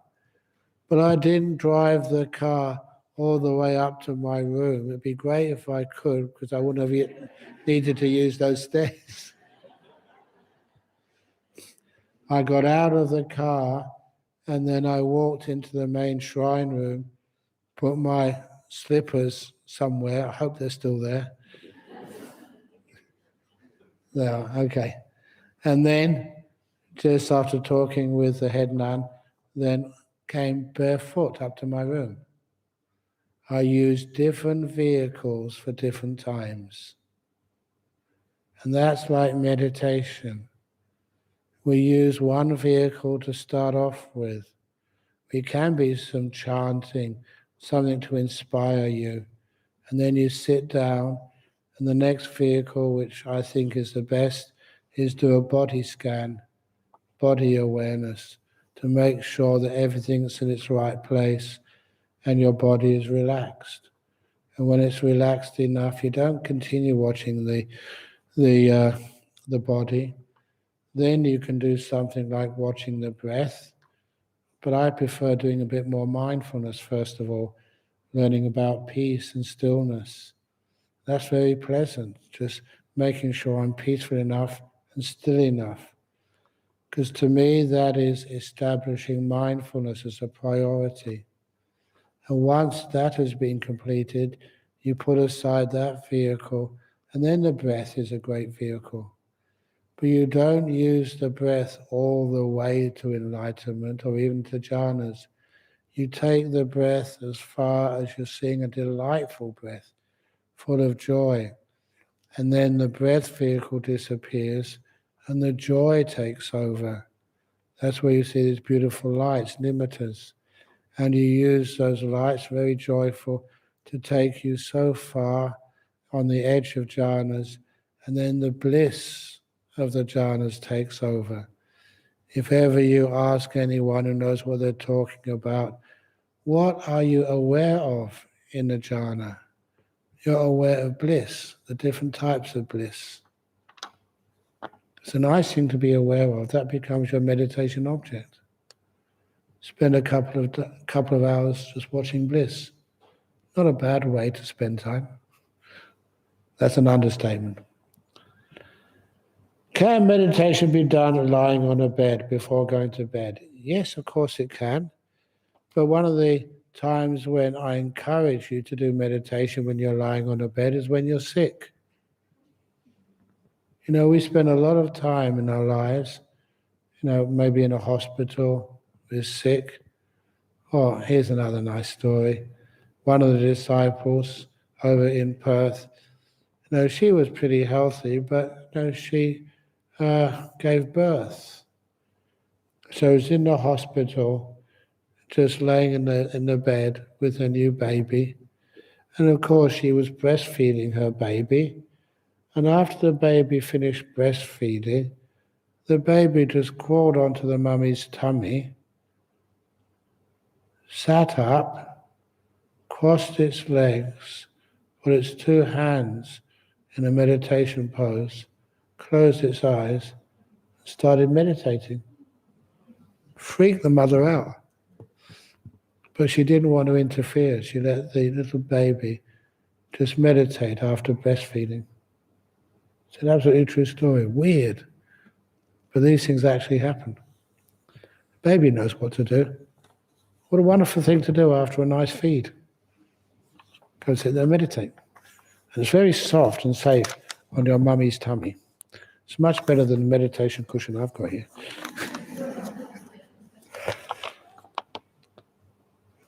but I didn't drive the car all the way up to my room. It'd be great if I could, because I wouldn't have needed to use those stairs. I got out of the car and then I walked into the main shrine room, put my slippers somewhere. I hope they're still there. There, okay. And then, just after talking with the head nun, then came barefoot up to my room. I used different vehicles for different times. And that's like meditation. We use one vehicle to start off with. It can be some chanting, something to inspire you. And then you sit down, and the next vehicle, which I think is the best, is do a body scan, body awareness, to make sure that everything's in its right place and your body is relaxed. And when it's relaxed enough, you don't continue watching the body. Then you can do something like watching the breath. But I prefer doing a bit more mindfulness, first of all, learning about peace and stillness. That's very pleasant, just making sure I'm peaceful enough and still enough. Because to me, that is establishing mindfulness as a priority. And once that has been completed, you put aside that vehicle, and then the breath is a great vehicle. But you don't use the breath all the way to enlightenment or even to jhanas. You take the breath as far as you're seeing a delightful breath, full of joy. And then the breath vehicle disappears and the joy takes over. That's where you see these beautiful lights, nimittas. And you use those lights, very joyful, to take you so far on the edge of jhanas, and then the bliss of the jhanas takes over. If ever you ask anyone who knows what they're talking about, what are you aware of in the jhana? You're aware of bliss, the different types of bliss. It's a nice thing to be aware of. That becomes your meditation object. Spend a couple of hours just watching bliss. Not a bad way to spend time. That's an understatement. Can meditation be done lying on a bed before going to bed? Yes, of course it can. But one of the times when I encourage you to do meditation when you're lying on a bed is when you're sick. You know, we spend a lot of time in our lives, maybe in a hospital, we're sick. Oh, here's another nice story. One of the disciples over in Perth, she was pretty healthy, but she gave birth. So was in the hospital, just laying in the bed with her new baby. And of course, she was breastfeeding her baby. And after the baby finished breastfeeding, the baby just crawled onto the mummy's tummy, sat up, crossed its legs, put its two hands in a meditation pose, closed its eyes, and started meditating. Freaked the mother out. But she didn't want to interfere. She let the little baby just meditate after breastfeeding. It's an absolutely true story. Weird. But these things actually happen. The baby knows what to do. What a wonderful thing to do after a nice feed. Go sit there and meditate. And it's very soft and safe on your mummy's tummy. It's much better than the meditation cushion I've got here.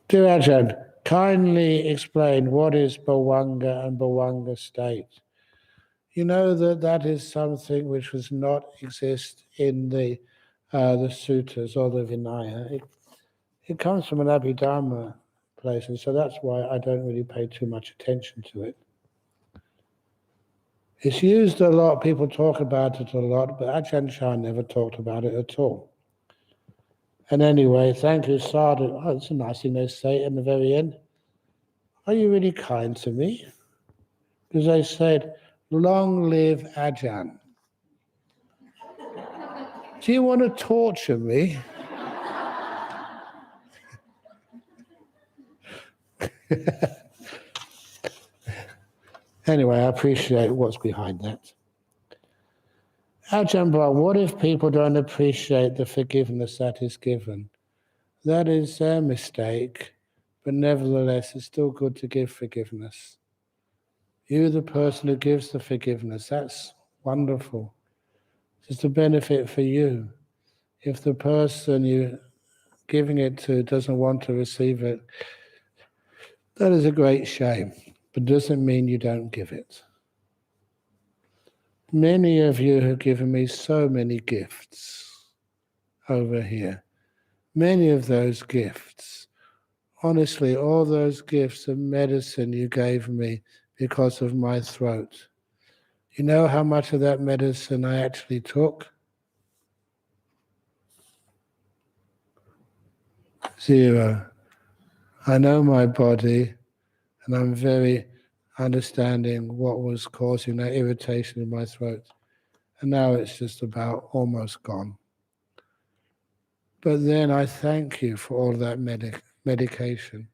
Dear Ajahn, kindly explain what is Bwanga and Bwanga state. You know that is something which does not exist in the sutras or the Vinaya. It comes from an Abhidharma place, and so that's why I don't really pay too much attention to it. It's used a lot, people talk about it a lot, but Ajahn Chah never talked about it at all. And anyway, thank you, Sadhu. Oh, it's a nice thing they say in the very end. Are you really kind to me? Because they said, long live Ajahn. Do you want to torture me? Anyway, I appreciate what's behind that. Ajahn Brahm, what if people don't appreciate the forgiveness that is given? That is their mistake, but nevertheless, it's still good to give forgiveness. You, the person who gives the forgiveness, that's wonderful. It's a benefit for you. If the person you're giving it to doesn't want to receive it, that is a great shame, but doesn't mean you don't give it. Many of you have given me so many gifts over here. Many of those gifts, honestly, all those gifts of medicine you gave me because of my throat. You know how much of that medicine I actually took? 0. I know my body, and I'm very understanding what was causing that irritation in my throat. And now it's just about almost gone. But then I thank you for all that medication.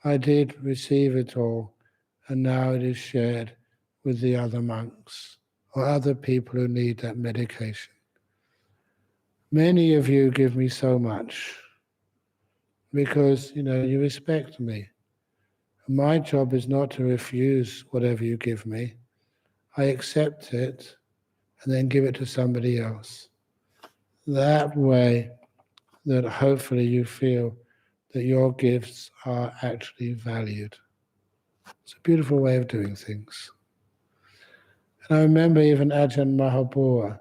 I did receive it all, and now it is shared with the other monks or other people who need that medication. Many of you give me so much because, you respect me. My job is not to refuse whatever you give me. I accept it and then give it to somebody else. That way that hopefully you feel that your gifts are actually valued. It's a beautiful way of doing things. And I remember even Ajahn Mahabua.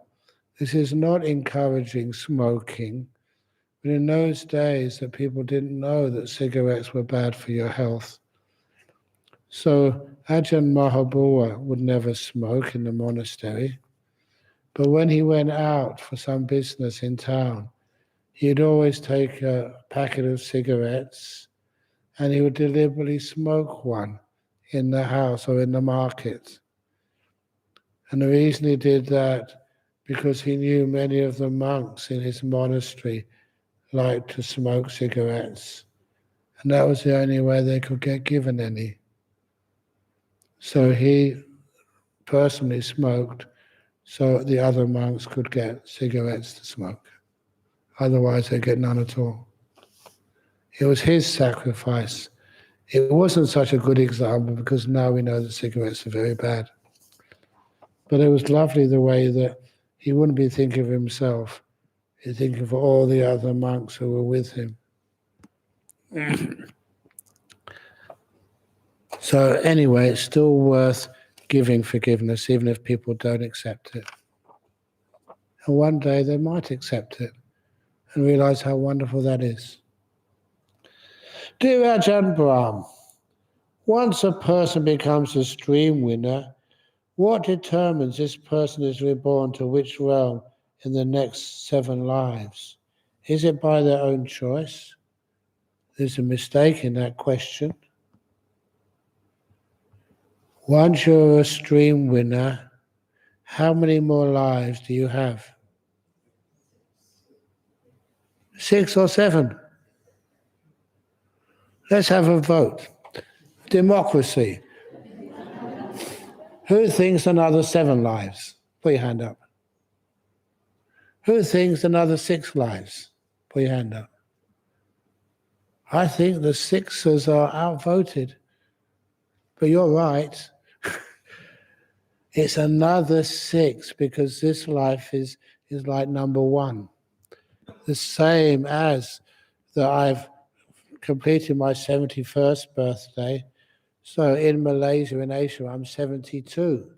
This is not encouraging smoking, but in those days that people didn't know that cigarettes were bad for your health. So Ajahn Mahabua would never smoke in the monastery, but when he went out for some business in town, he'd always take a packet of cigarettes and he would deliberately smoke one in the house or in the market. And the reason he did that, because he knew many of the monks in his monastery liked to smoke cigarettes. And that was the only way they could get given any. So he personally smoked so the other monks could get cigarettes to smoke. Otherwise they'd get none at all. It was his sacrifice. It wasn't such a good example because now we know that cigarettes are very bad. But it was lovely the way that he wouldn't be thinking of himself. He's thinking of all the other monks who were with him. So anyway, it's still worth giving forgiveness, even if people don't accept it. And one day they might accept it and realize how wonderful that is. Dear Ajahn Brahm, once a person becomes a stream winner, what determines this person is reborn to which realm in the next 7 lives? Is it by their own choice? There's a mistake in that question. Once you're a stream winner, how many more lives do you have? 6 or 7? Let's have a vote. Democracy. Who thinks another 7 lives? Put your hand up. Who thinks another 6 lives? Put your hand up. I think the 6ers are outvoted. But you're right. It's another 6 because this life is like number 1. The same as that I've completed my 71st birthday. So in Malaysia, in Asia, I'm 72.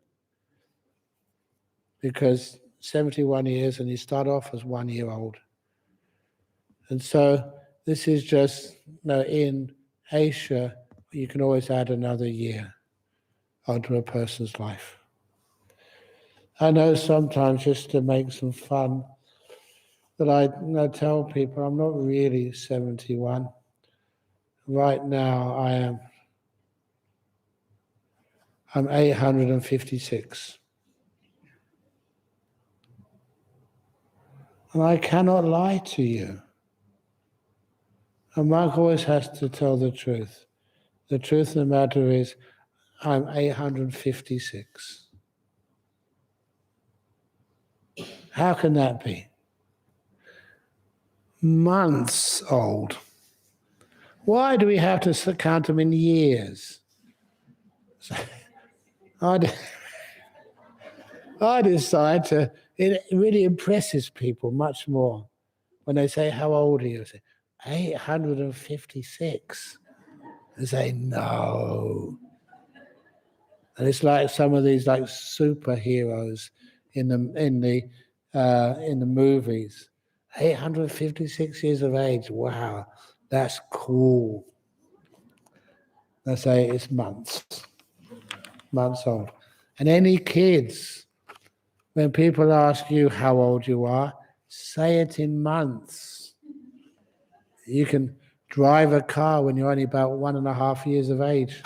Because 71 years and you start off as 1 year old. And so this is just, in Asia, you can always add another year onto a person's life. I know sometimes, just to make some fun, that I tell people I'm not really 71. Right now I'm 856. And I cannot lie to you. And Mark always has to tell the truth. The truth of the matter is, I'm 856. How can that be? Months old. Why do we have to count them in years? So I decide to, it really impresses people much more when they say, how old are you? I say, 856. They say, no. And it's like some of these like superheroes in the movies. 856 years of age. Wow, that's cool. They say it's months old. And any kids, when people ask you how old you are, say it in months. You can drive a car when you're only about 1.5 years of age.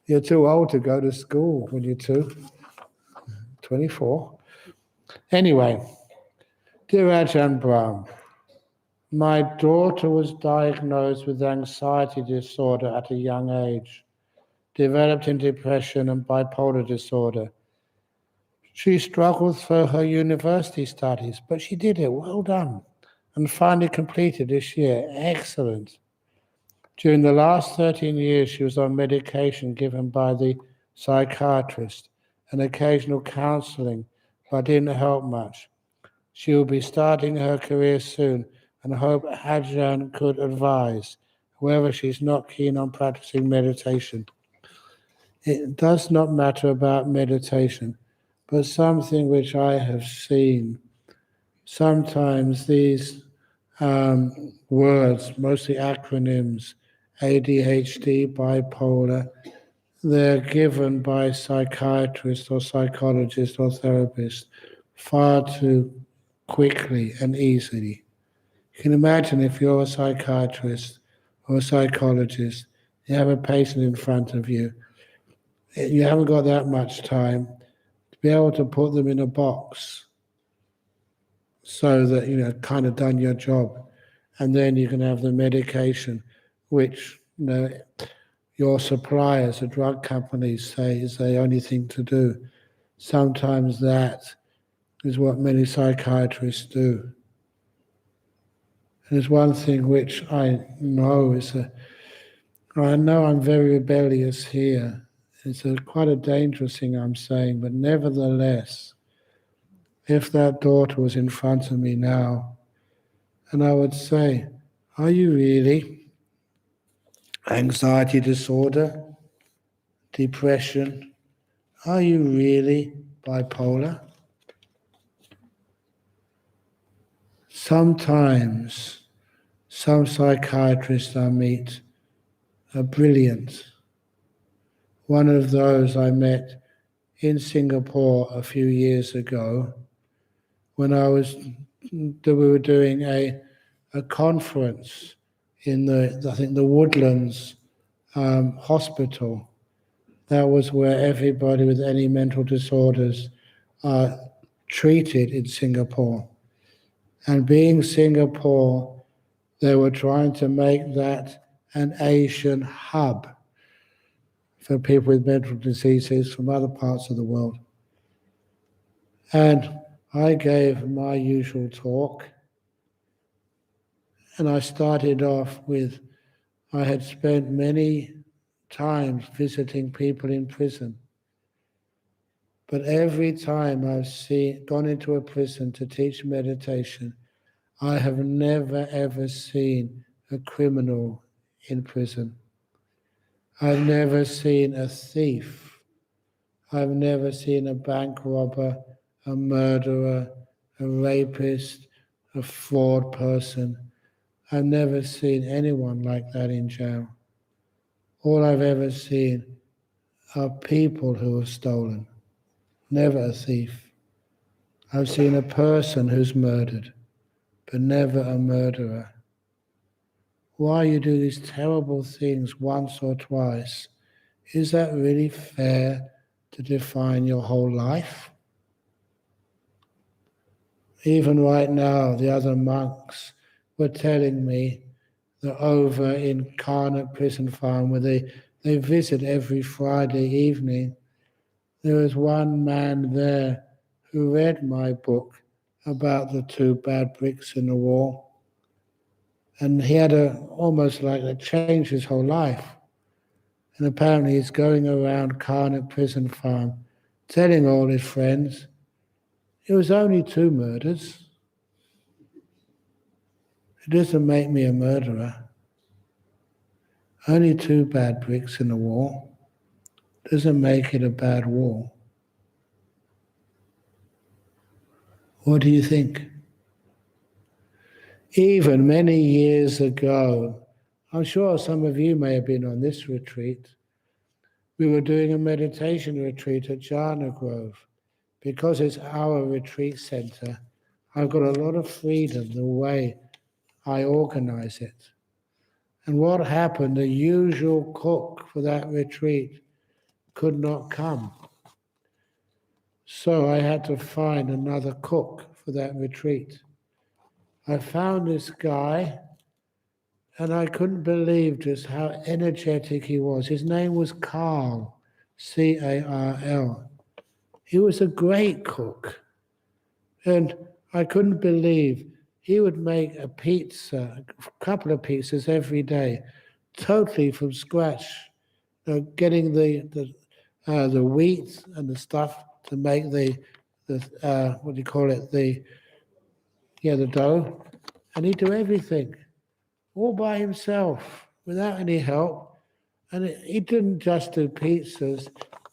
You're too old to go to school when you're 24. Anyway, dear Ajahn Brahm, my daughter was diagnosed with anxiety disorder at a young age, developed in depression and bipolar disorder. She struggled through her university studies, but she did it. Well done. And finally completed this year. Excellent. During the last 13 years, she was on medication given by the psychiatrist and occasional counseling, but didn't help much. She will be starting her career soon and hope Ajahn could advise. However, she's not keen on practicing meditation. It does not matter about meditation, but something which I have seen. Sometimes these words, mostly acronyms, ADHD, bipolar, they're given by psychiatrists or psychologists or therapists far too quickly and easily. You can imagine if you're a psychiatrist or a psychologist, you have a patient in front of you, you haven't got that much time to be able to put them in a box so that, kind of done your job. And then you can have the medication, which, your suppliers, the drug companies say is the only thing to do. Sometimes that is what many psychiatrists do. And there's one thing which I know I know I'm very rebellious here. It's quite a dangerous thing I'm saying, but nevertheless, if that daughter was in front of me now, and I would say, are you really anxiety disorder, depression? Are you really bipolar? Sometimes some psychiatrists I meet are brilliant. One of those I met in Singapore a few years ago when we were doing a conference in the Woodlands hospital. That was where everybody with any mental disorders are treated in Singapore. And being Singapore, they were trying to make that an Asian hub for people with mental diseases from other parts of the world. And I gave my usual talk, and I started off with, I had spent many times visiting people in prison. But every time I've gone into a prison to teach meditation, I have never ever seen a criminal in prison. I've never seen a thief. I've never seen a bank robber, a murderer, a rapist, a fraud person. I've never seen anyone like that in jail. All I've ever seen are people who have stolen, never a thief. I've seen a person who's murdered, but never a murderer. Why you do these terrible things once or twice? Is that really fair to define your whole life? Even right now, the other monks were telling me that over in Karnak Prison Farm, where they visit every Friday evening, there was one man there who read my book about the 2 bad bricks in the wall. And he had almost like it changed his whole life. And apparently he's going around Karnak Prison Farm telling all his friends, it was only 2 murders. It doesn't make me a murderer. Only 2 bad bricks in the wall doesn't make it a bad wall. What do you think? Even many years ago, I'm sure some of you may have been on this retreat. We were doing a meditation retreat at Jhana Grove. Because it's our retreat center, I've got a lot of freedom the way I organize it. And what happened, the usual cook for that retreat could not come. So I had to find another cook for that retreat. I found this guy, and I couldn't believe just how energetic he was. His name was Carl, C-A-R-L. He was a great cook. And I couldn't believe he would make a pizza, a couple of pizzas every day, totally from scratch, getting the wheat and the stuff to make the what do you call it, the dough, and he'd do everything all by himself without any help. And he didn't just do pizzas;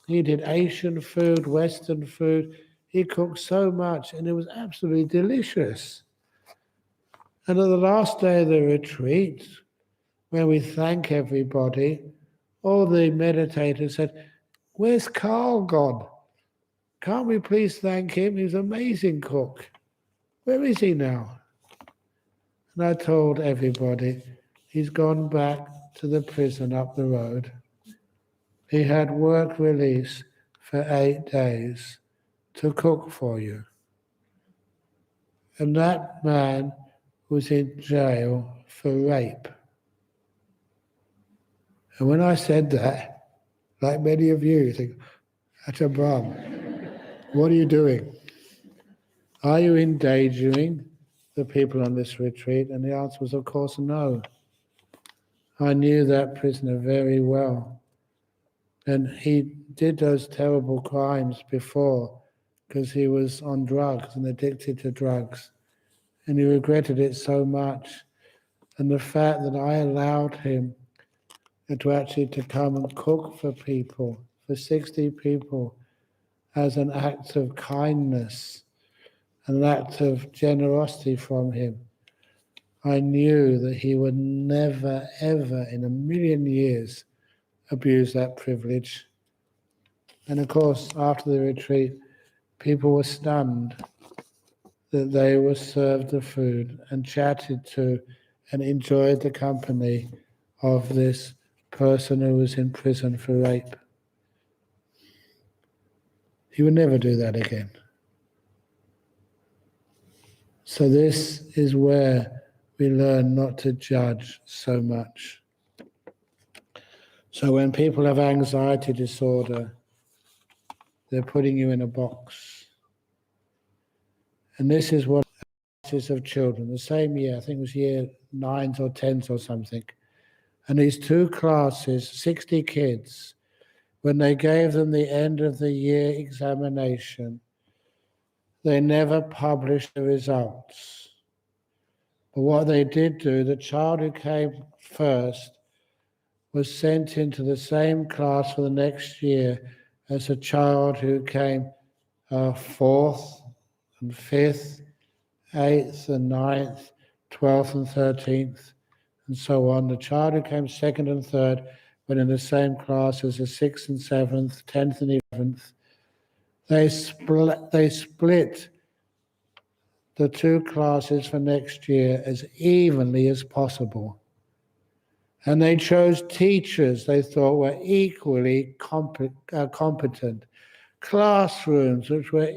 he did Asian food, Western food. He cooked so much, and it was absolutely delicious. And on the last day of the retreat, when we thank everybody, all the meditators said, "Where's Carl gone? Can't we please thank him? He's an amazing cook. Where is he now?" And I told everybody, he's gone back to the prison up the road. He had work release for 8 days to cook for you. And that man was in jail for rape. And when I said that, like many of you think, Ajahn Brahm, what are you doing? Are you endangering the people on this retreat? And the answer was, of course, no. I knew that prisoner very well. And he did those terrible crimes before because he was on drugs and addicted to drugs. And he regretted it so much. And the fact that I allowed him to come and cook for people, for 60 people, as an act of kindness, an act of generosity from him, I knew that he would never, ever in a million years abuse that privilege. And of course, after the retreat, people were stunned that they were served the food and chatted to and enjoyed the company of this person who was in prison for rape. He would never do that again. So this is where we learn not to judge so much. So when people have anxiety disorder, they're putting you in a box. And this is what of children, the same year, I think it was year 9s or 10s or something, And these two classes, 60 kids, when they gave them the end of the year examination, they never published the results. But what they did do, the child who came first was sent into the same class for the next year as a child who came fourth and fifth, eighth and ninth, 12th and 13th, and so on. The child who came second and third went in the same class as the 6th and 7th, 10th and 11th. They split the two classes for next year as evenly as possible. And they chose teachers they thought were equally competent, classrooms which were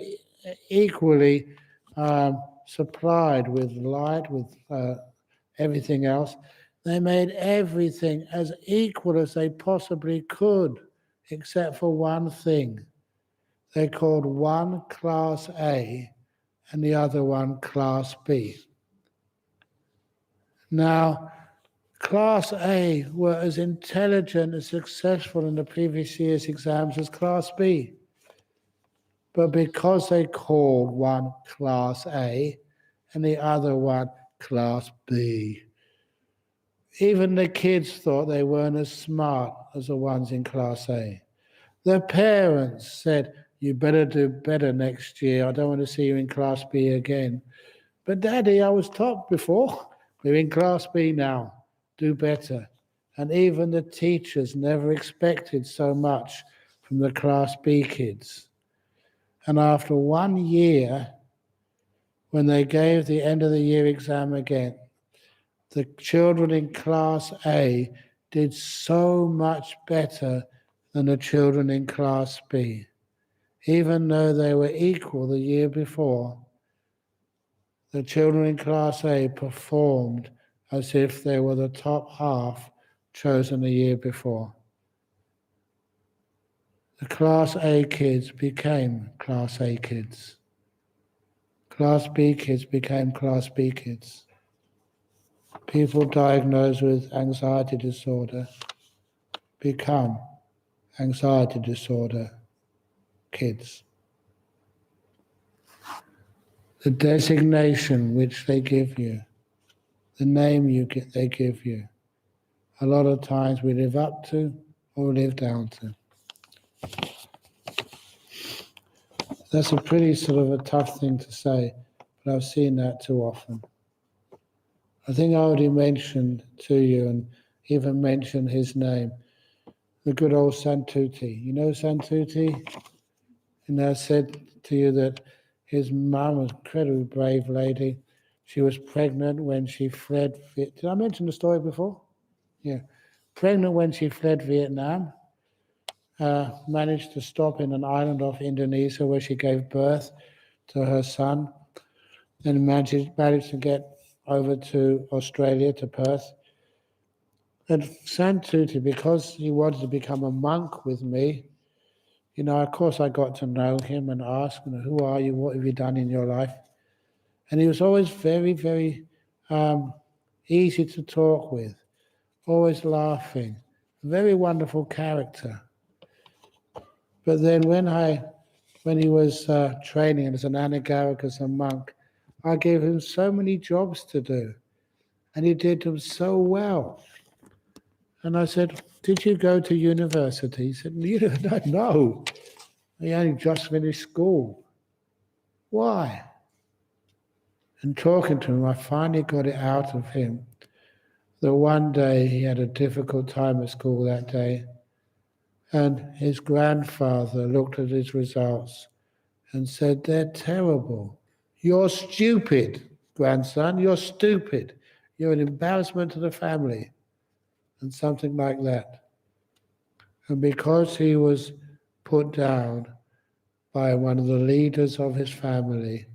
equally supplied with light, with everything else. They made everything as equal as they possibly could, except for one thing. They called one Class A and the other one Class B. Now, Class A were as intelligent and successful in the previous year's exams as Class B. But because they called one Class A and the other one Class B, even the kids thought they weren't as smart as the ones in Class A. Their parents said, "You better do better next year. I don't want to see you in Class B again." "But Daddy, I was top before." "We're in Class B now. Do better." And even the teachers never expected so much from the Class B kids. And after 1 year, when they gave the end of the year exam again, the children in Class A did so much better than the children in Class B. Even though they were equal the year before, the children in Class A performed as if they were the top half chosen the year before. The Class A kids became Class A kids. Class B kids became Class B kids. People diagnosed with anxiety disorder become anxiety disorder kids. The designation which they give you, the name they give you, a lot of times we live up to or live down to. That's a pretty sort of a tough thing to say, but I've seen that too often. I think I already mentioned to you and even mentioned his name, the good old Santuti. You know Santuti? And I said to you that his mum was an incredibly brave lady. She was pregnant when she fled. Did I mention the story before? Yeah. Pregnant when she fled Vietnam. Managed to stop in an island off Indonesia where she gave birth to her son. Then managed to get over to Australia, to Perth. And Santuti, because he wanted to become a monk with me, of course I got to know him and ask, who are you? What have you done in your life? And he was always very, very easy to talk with, always laughing, very wonderful character. But then when he was training as an anagarika, as a monk, I gave him so many jobs to do, and he did them so well. And I said, "Did you go to university?" He said, "No, he only just finished school." "Why?" And talking to him, I finally got it out of him that one day he had a difficult time at school that day, and his grandfather looked at his results and said, "They're terrible. You're stupid, grandson. You're stupid. You're an embarrassment to the family," and something like that. And because he was put down by one of the leaders of his family,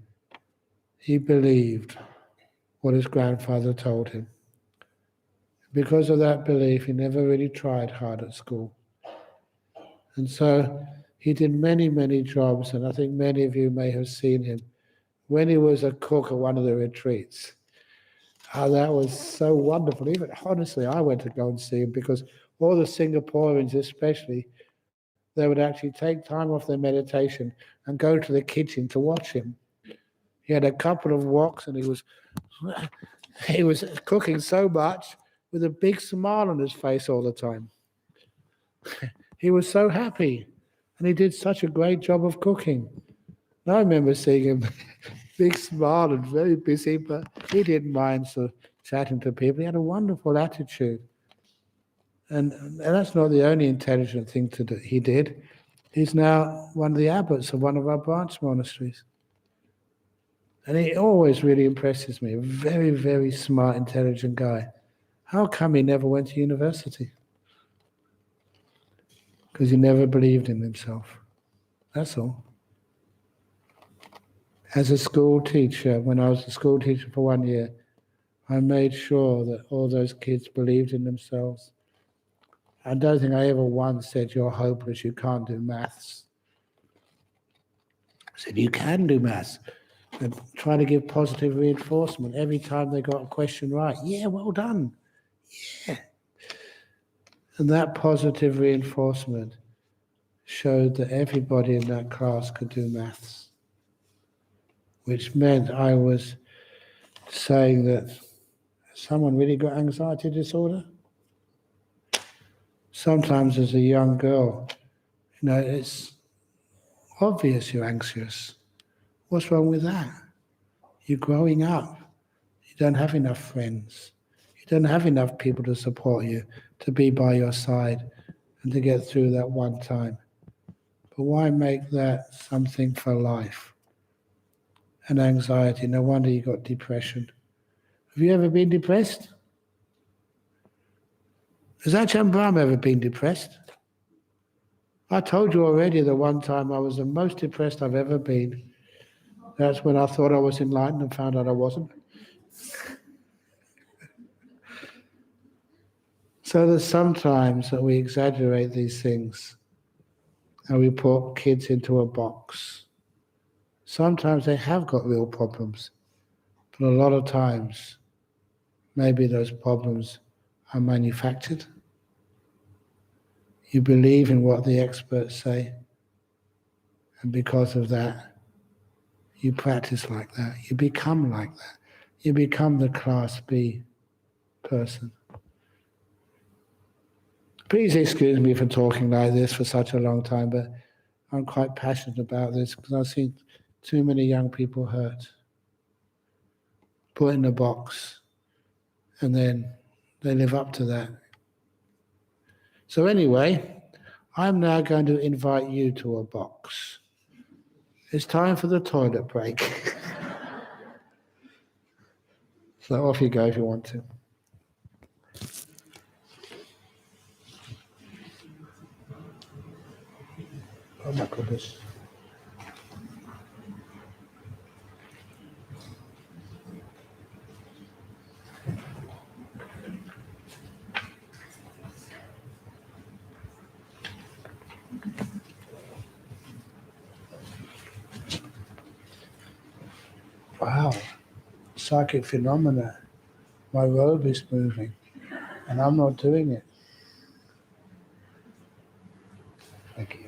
he believed what his grandfather told him. Because of that belief, he never really tried hard at school. And so he did many, many jobs, and I think many of you may have seen him when he was a cook at one of the retreats. Oh, that was so wonderful. Even honestly, I went to go and see him because all the Singaporeans, especially, they would actually take time off their meditation and go to the kitchen to watch him. He had a couple of woks and he was cooking so much with a big smile on his face all the time. He was so happy and he did such a great job of cooking. And I remember seeing him, big smile and very busy, but he didn't mind chatting to people. He had a wonderful attitude. And that's not the only intelligent thing he did. He's now one of the abbots of one of our branch monasteries. And he always really impresses me. A very, very smart, intelligent guy. How come he never went to university? Because he never believed in himself. That's all. As a school teacher, when I was a school teacher for 1 year, I made sure that all those kids believed in themselves. I don't think I ever once said, you're hopeless, you can't do maths. I said, you can do maths. And try to give positive reinforcement every time they got a question right. Yeah, well done. Yeah. And that positive reinforcement showed that everybody in that class could do maths, which meant I was saying that someone really got anxiety disorder. Sometimes as a young girl, it's obvious you're anxious. What's wrong with that? You're growing up. You don't have enough friends. You don't have enough people to support you, to be by your side and to get through that one time. But why make that something for life? And anxiety, no wonder you got depression. Have you ever been depressed? Has Ajahn Brahm ever been depressed? I told you already the one time I was the most depressed I've ever been. That's when I thought I was enlightened and found out I wasn't. So there's sometimes that we exaggerate these things and we put kids into a box. Sometimes they have got real problems, but a lot of times maybe those problems are manufactured. You believe in what the experts say, and because of that, you practice like that. You become like that. You become the Class B person. Please excuse me for talking like this for such a long time, but I'm quite passionate about this because I've seen too many young people hurt, put in a box, and then they live up to that. So anyway, I'm now going to invite you to a box. It's time for the toilet break. So off you go if you want to. Oh my goodness. Wow. Psychic phenomena. My robe is moving and I'm not doing it. Thank you.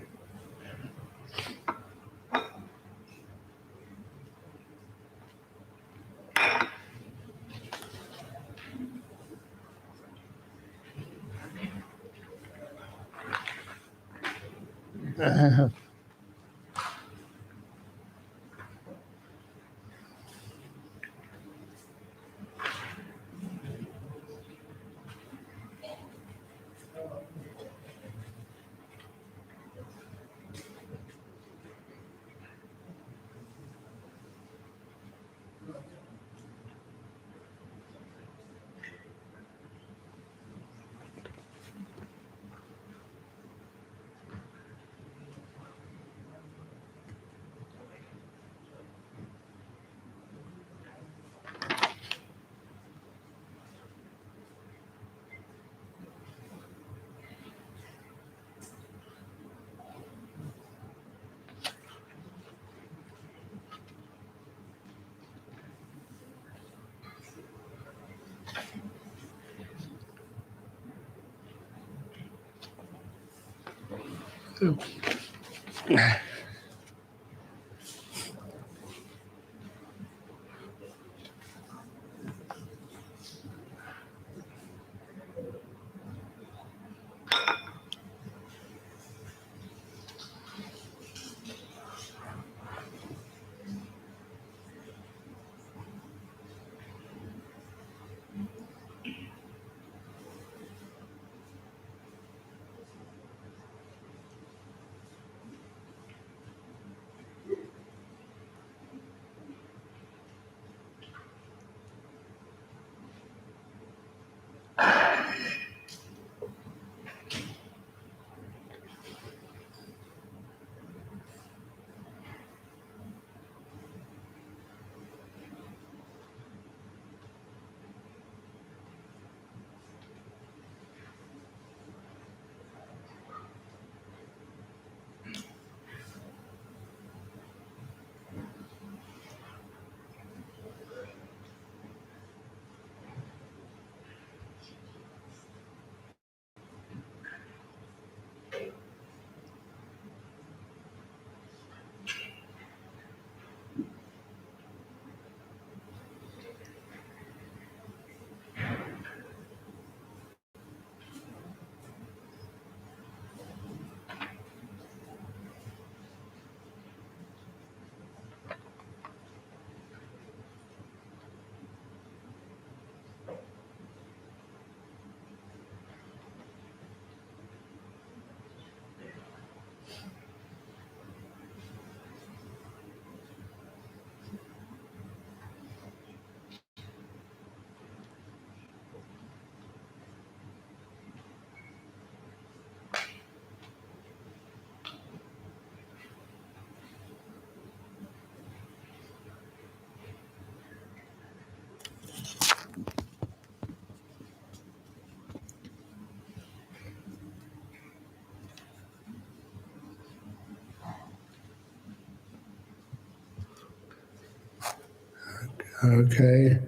Okay,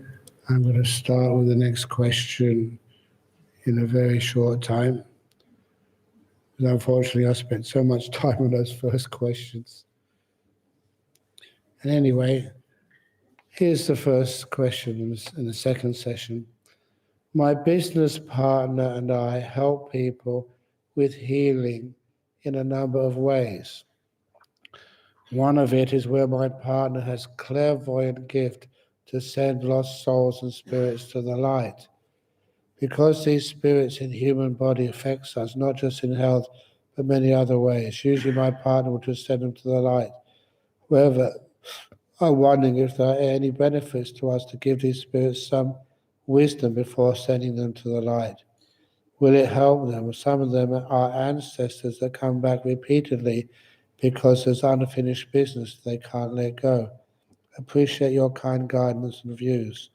I'm going to start with the next question in a very short time. Because unfortunately, I spent so much time on those first questions. And anyway, here's the first question in the second session. My business partner and I help people with healing in a number of ways. One of it is where my partner has clairvoyant gift to send lost souls and spirits to the light. Because these spirits in human body affects us, not just in health, but many other ways. Usually my partner will just send them to the light. However, I'm wondering if there are any benefits to us to give these spirits some wisdom before sending them to the light. Will it help them? Some of them are ancestors that come back repeatedly because there's unfinished business they can't let go. Appreciate your kind guidance and views.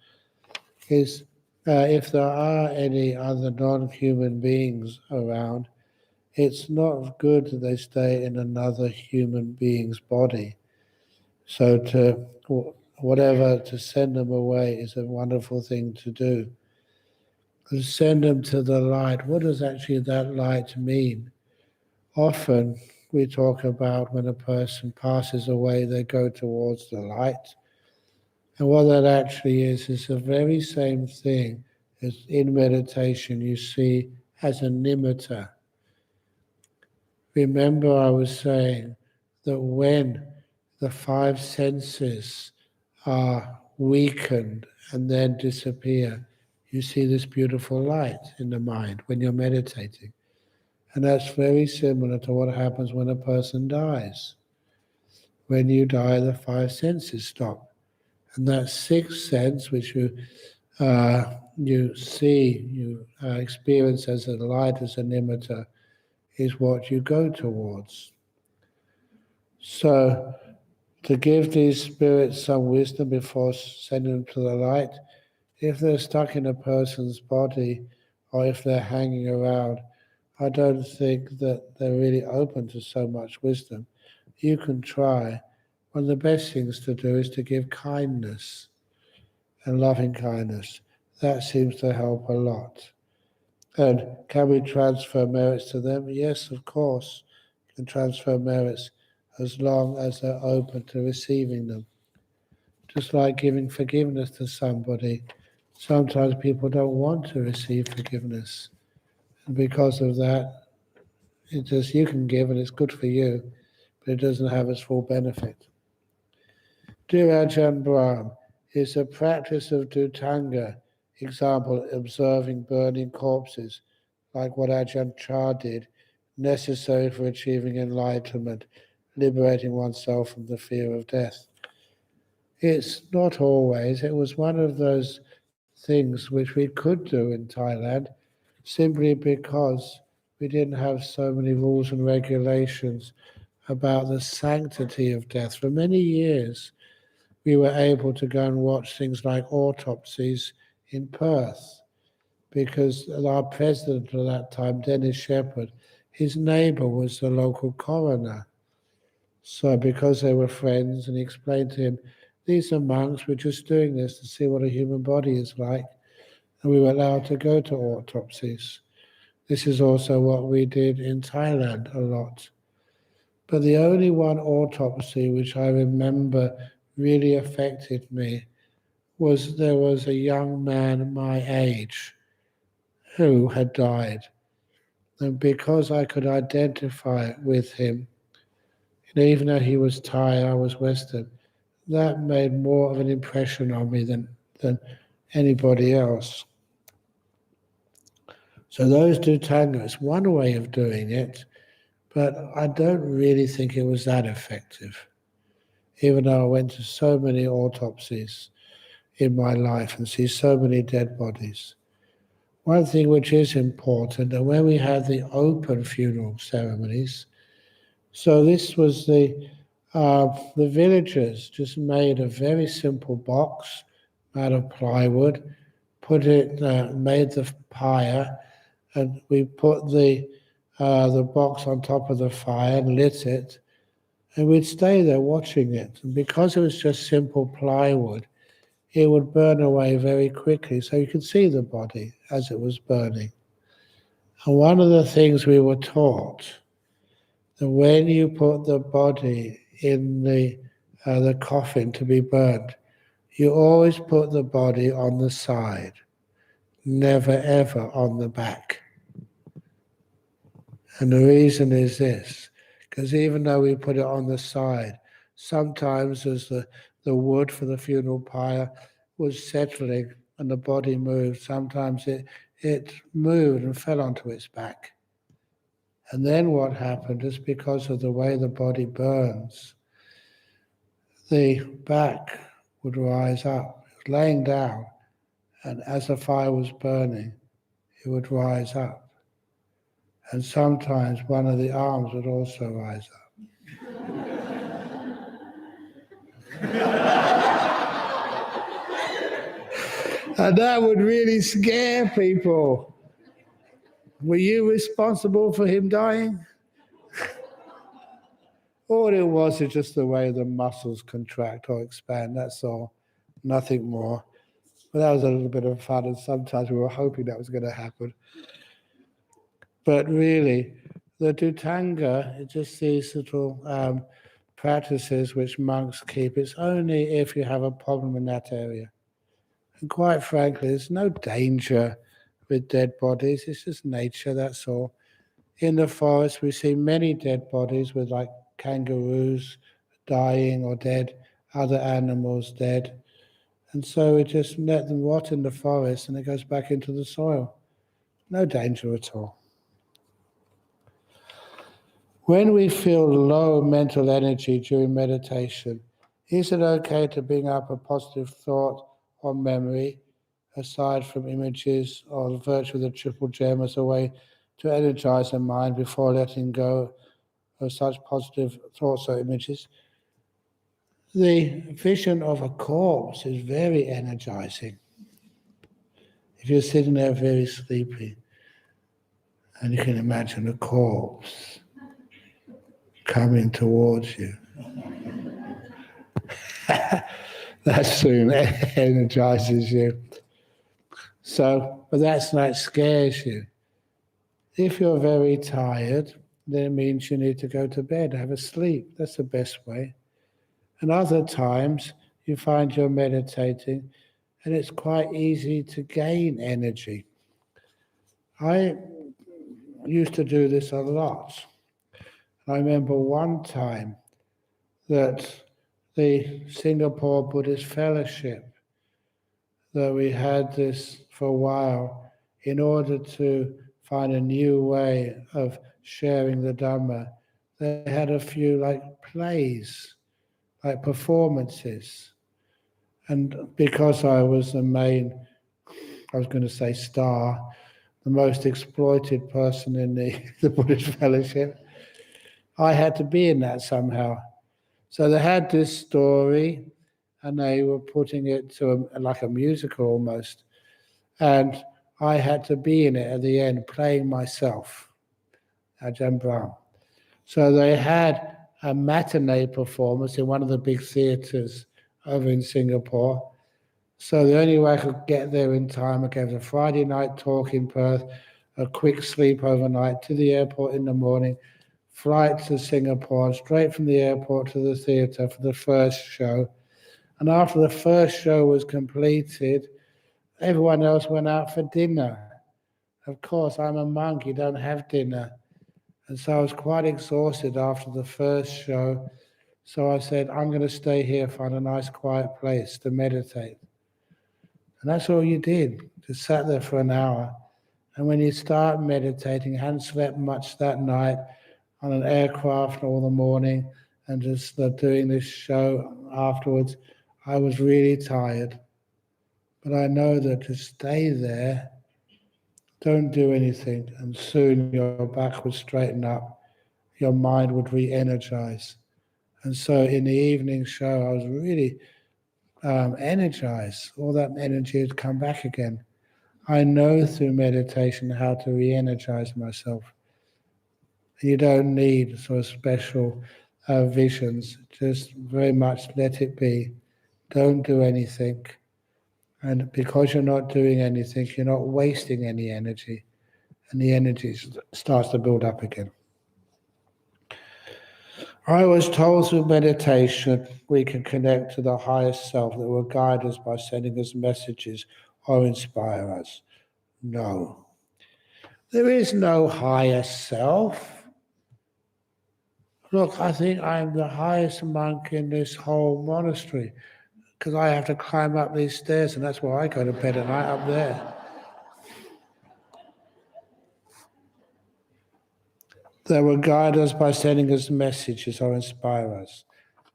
If there are any other non-human beings around, it's not good that they stay in another human being's body. So to send them away is a wonderful thing to do. To send them to the light, what does actually that light mean? Often we talk about when a person passes away, they go towards the light. And what that actually is the very same thing as in meditation you see as a nimitta. Remember I was saying that when the five senses are weakened and then disappear, you see this beautiful light in the mind when you're meditating. And that's very similar to what happens when a person dies. When you die, the five senses stop. And that sixth sense, which you see, you experience as a light, as a nimitta, is what you go towards. So, to give these spirits some wisdom before sending them to the light, if they're stuck in a person's body or if they're hanging around, I don't think that they're really open to so much wisdom. You can try. One of the best things to do is to give kindness and loving kindness. That seems to help a lot. And can we transfer merits to them? Yes, of course. and transfer merits as long as they're open to receiving them. Just like giving forgiveness to somebody, sometimes people don't want to receive forgiveness. And because of that, you can give and it's good for you, but it doesn't have its full benefit. Dear Ajahn Brahm, is the practice of Dhutanga, example, observing burning corpses, like what Ajahn Chah did, necessary for achieving enlightenment, liberating oneself from the fear of death? It's not always. It was one of those things which we could do in Thailand, simply because we didn't have so many rules and regulations about the sanctity of death. For many years, we were able to go and watch things like autopsies in Perth, because our president at that time, Dennis Shepherd, his neighbour was the local coroner. So because they were friends, and he explained to him, these are monks, we're just doing this to see what a human body is like, and we were allowed to go to autopsies. This is also what we did in Thailand a lot. But the only one autopsy which I remember really affected me was there was a young man my age who had died. And because I could identify with him, and even though he was Thai, I was Western, that made more of an impression on me than anybody else. So those Dhutangas, one way of doing it, but I don't really think it was that effective, even though I went to so many autopsies in my life and see so many dead bodies. One thing which is important, and when we have the open funeral ceremonies, so this was the villagers just made a very simple box out of plywood, made the pyre, and we put the box on top of the fire and lit it, and we'd stay there watching it. And because it was just simple plywood, it would burn away very quickly, so you could see the body as it was burning. And one of the things we were taught, that when you put the body in the coffin to be burned, you always put the body on the side, never ever on the back. And the reason is this, because even though we put it on the side, sometimes as the wood for the funeral pyre was settling and the body moved, sometimes it moved and fell onto its back. And then what happened is, because of the way the body burns, the back would rise up. It was laying down, and as the fire was burning, it would rise up. And sometimes one of the arms would also rise up. And that would really scare people. Were you responsible for him dying? All it was is just the way the muscles contract or expand, that's all. Nothing more. But that was a little bit of fun, and sometimes we were hoping that was going to happen. But really, the Dhutanga, it's just these little practices which monks keep. It's only if you have a problem in that area. And quite frankly, there's no danger with dead bodies. It's just nature, that's all. In the forest, we see many dead bodies with like kangaroos dying or dead, other animals dead. And so we just let them rot in the forest and it goes back into the soil. No danger at all. When we feel low mental energy during meditation, is it okay to bring up a positive thought or memory, aside from images or the virtue of the triple gem, as a way to energize the mind before letting go of such positive thoughts or images? The vision of a corpse is very energizing. If you're sitting there very sleepy, and you can imagine a corpse coming towards you, that soon energizes you. So, but that's not scares you. If you're very tired, then it means you need to go to bed, have a sleep. That's the best way. And other times you find you're meditating and it's quite easy to gain energy. I used to do this a lot. I remember one time that the Singapore Buddhist Fellowship, that we had this for a while in order to find a new way of sharing the Dhamma. They had a few like plays, like performances. And because I was the main, I was going to say star, the most exploited person in the Buddhist Fellowship, I had to be in that somehow. So they had this story and they were putting it to like a musical almost. And I had to be in it at the end, playing myself, Ajahn Brahm. So they had a matinee performance in one of the big theatres over in Singapore. So the only way I could get there in time, I gave a Friday night talk in Perth, a quick sleep overnight to the airport in the morning, flight to Singapore, and straight from the airport to the theatre for the first show. And after the first show was completed, everyone else went out for dinner. Of course, I'm a monk, you don't have dinner. And so I was quite exhausted after the first show. So I said, I'm going to stay here, find a nice quiet place to meditate. And that's all you did, just sat there for an hour. And when you start meditating, hadn't slept much that night, on an aircraft all the morning, and just doing this show afterwards, I was really tired. But I know that to stay there, don't do anything, and soon your back would straighten up, your mind would re-energize. And so in the evening show, I was really energized. All that energy had come back again. I know through meditation how to re-energize myself. You don't need sort of special visions. Just very much let it be. Don't do anything. And because you're not doing anything, you're not wasting any energy. And the energy starts to build up again. I was told through meditation we can connect to the highest self that will guide us by sending us messages or inspire us. No. There is no higher self. Look, I think I'm the highest monk in this whole monastery because I have to climb up these stairs, and that's where I go to bed at night, up there. That will guide us by sending us messages or inspire us.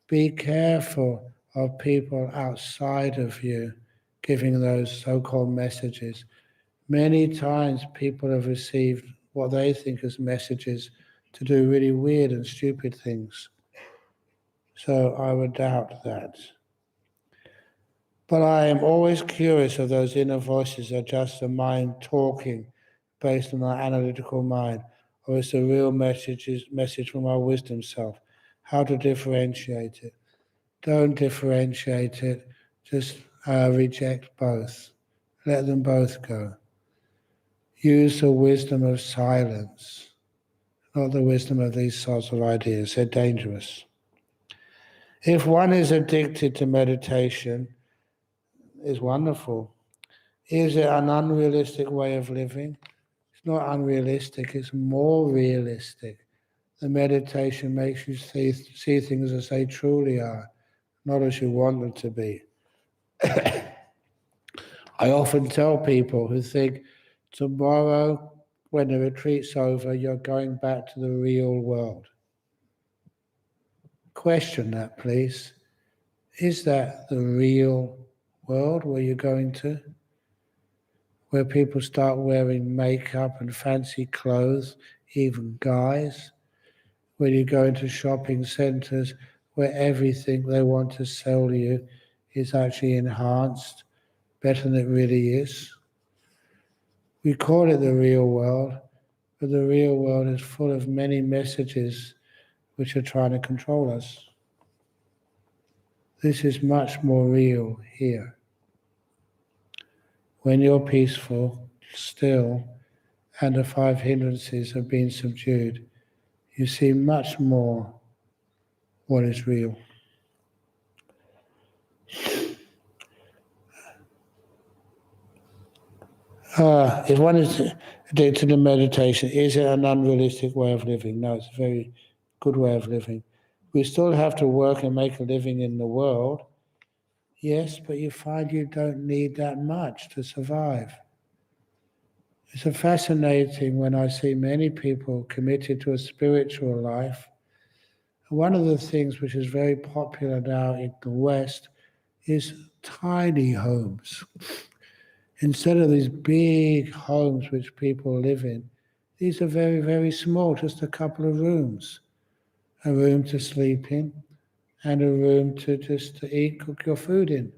Be careful of people outside of you giving those so-called messages. Many times people have received what they think as messages to do really weird and stupid things. So I would doubt that. But I am always curious if those inner voices are just the mind talking based on our analytical mind, or is the real message from our wisdom self. How to differentiate it. Don't differentiate it, just reject both. Let them both go. Use the wisdom of silence, not the wisdom of these sorts of ideas. They're dangerous. If one is addicted to meditation, it's wonderful. Is it an unrealistic way of living? It's not unrealistic, it's more realistic. The meditation makes you see things as they truly are, not as you want them to be. I often tell people who think tomorrow, when the retreat's over, you're going back to the real world. Question that, please. Is that the real world where you're going to? Where people start wearing makeup and fancy clothes, even guys? Where you go into shopping centres where everything they want to sell you is actually enhanced better than it really is? We call it the real world, but the real world is full of many messages which are trying to control us. This is much more real here. When you're peaceful, still, and the 5 hindrances have been subdued, you see much more what is real. If one is addicted to meditation, is it an unrealistic way of living? No, it's a very good way of living. We still have to work and make a living in the world, yes, but you find you don't need that much to survive. It's a fascinating when I see many people committed to a spiritual life. One of the things which is very popular now in the West is tiny homes. Instead of these big homes which people live in, these are very, very small, just a couple of rooms. A room to sleep in and a room to just to eat, cook your food in.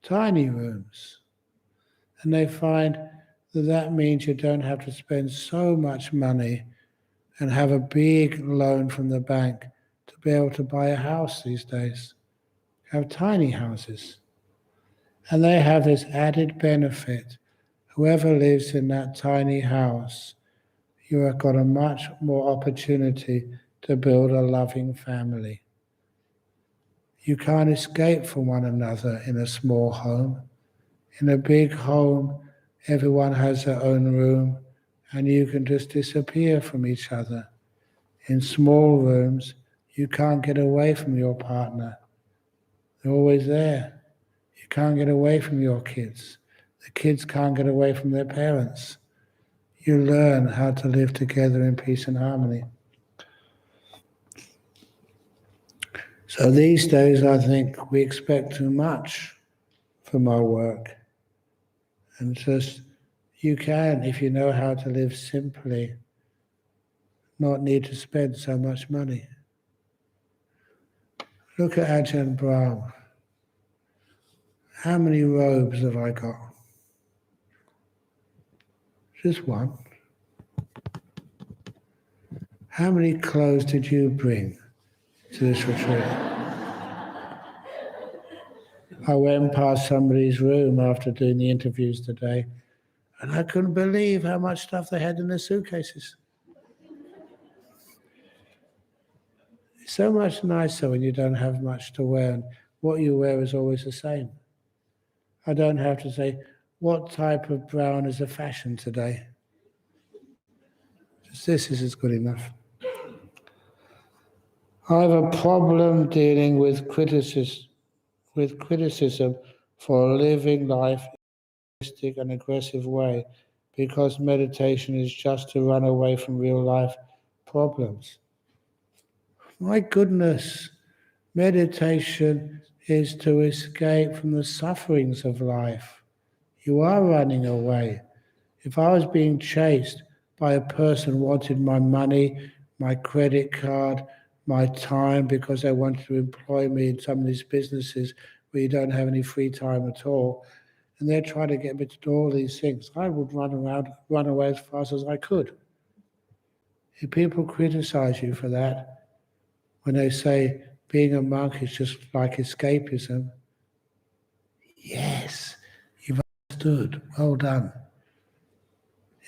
Tiny rooms. And they find that that means you don't have to spend so much money and have a big loan from the bank to be able to buy a house these days. Have tiny houses. And they have this added benefit. Whoever lives in that tiny house, you have got a much more opportunity to build a loving family. You can't escape from one another in a small home. In a big home, everyone has their own room, and you can just disappear from each other. In small rooms, you can't get away from your partner. They're always there. You can't get away from your kids. The kids can't get away from their parents. You learn how to live together in peace and harmony. So these days, I think we expect too much from our work. And just, you can, if you know how to live simply, not need to spend so much money. Look at Ajahn Brahm. How many robes have I got? Just one. How many clothes did you bring to this retreat? I went past somebody's room after doing the interviews today, and I couldn't believe how much stuff they had in their suitcases. It's so much nicer when you don't have much to wear, and what you wear is always the same. I don't have to say, what type of brown is the fashion today? Just this is good enough. I have a problem dealing with criticism for living life in an aggressive way, because meditation is just to run away from real life problems. My goodness, meditation is to escape from the sufferings of life. You are running away. If I was being chased by a person who wanted my money, my credit card, my time, because they wanted to employ me in some of these businesses where you don't have any free time at all, and they're trying to get me to do all these things, I would run away as fast as I could. If people criticize you for that, when they say being a monk is just like escapism, yes, you've understood. Well done.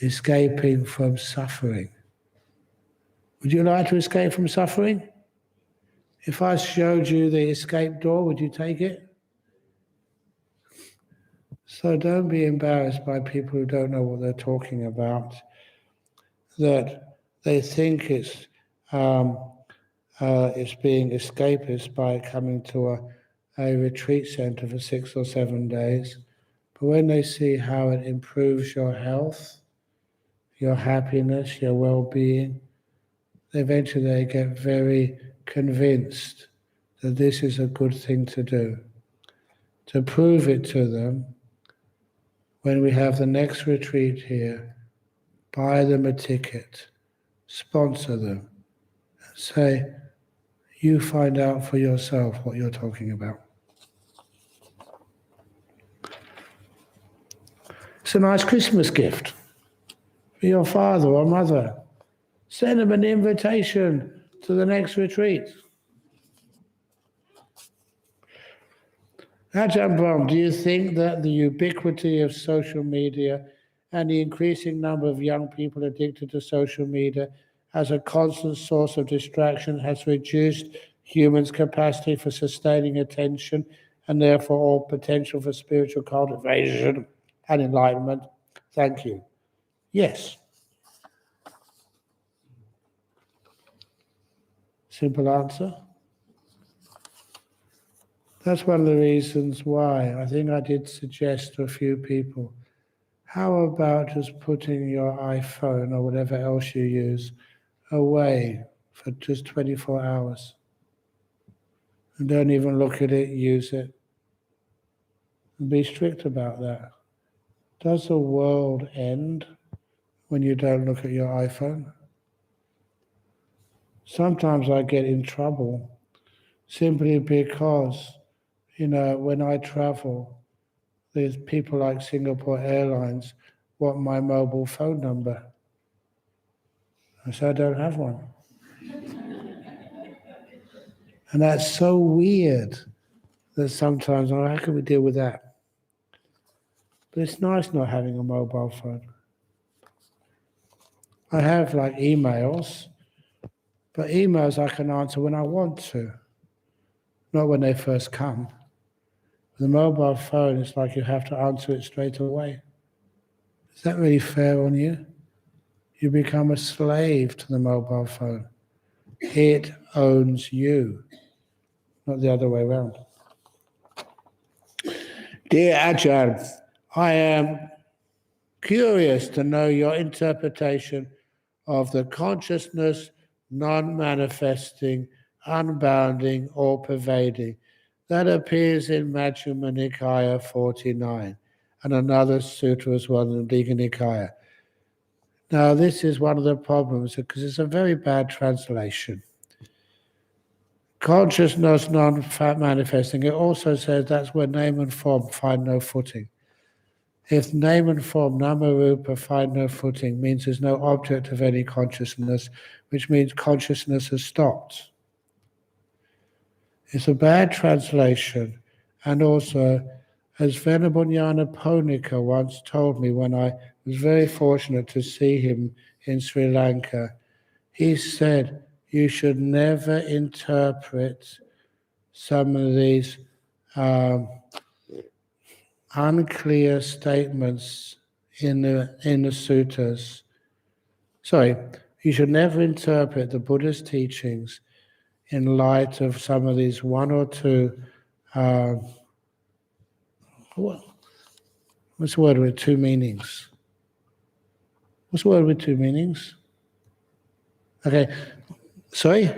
Escaping from suffering. Would you like to escape from suffering? If I showed you the escape door, would you take it? So don't be embarrassed by people who don't know what they're talking about, that they think it's being escapist by coming to a retreat center for 6 or 7 days. But when they see how it improves your health, your happiness, your well-being, eventually they get very convinced that this is a good thing to do. To prove it to them, when we have the next retreat here, buy them a ticket, sponsor them, and say, you find out for yourself what you're talking about. It's a nice Christmas gift for your father or mother. Send them an invitation to the next retreat. Ajahn Brahm, do you think that the ubiquity of social media and the increasing number of young people addicted to social media as a constant source of distraction has reduced humans' capacity for sustaining attention and therefore all potential for spiritual cultivation and enlightenment? Thank you. Yes. Simple answer. That's one of the reasons why I think I did suggest to a few people, how about just putting your iPhone or whatever else you use away for just 24 hours? And don't even look at it, use it. And be strict about that. Does the world end when you don't look at your iPhone? Sometimes I get in trouble simply because, when I travel, there's people like Singapore Airlines want my mobile phone number. I said, I don't have one. And that's so weird that sometimes, how can we deal with that? But it's nice not having a mobile phone. I have like emails, but emails I can answer when I want to, not when they first come. With a mobile phone, it's like you have to answer it straight away. Is that really fair on you? You become a slave to the mobile phone. It owns you, not the other way around. Dear Ajahn, I am curious to know your interpretation of the consciousness non-manifesting, unbounding, or pervading that appears in Majjhima Nikaya 49 and another sutra as well in the Digha Nikaya. Now, this is one of the problems because it's a very bad translation. Consciousness non-manifesting, it also says that's where name and form find no footing. If name and form, nama-rupa, find no footing, means there's no object of any consciousness, which means consciousness has stopped. It's a bad translation, and also, as Venerable Nyanaponika once told me when I was very fortunate to see him in Sri Lanka, he said, you should never interpret some of these unclear statements in the suttas. Sorry, you should never interpret the Buddhist teachings in light of some of these one or two, what's the word with two meanings? What's the word with two meanings? Okay, sorry?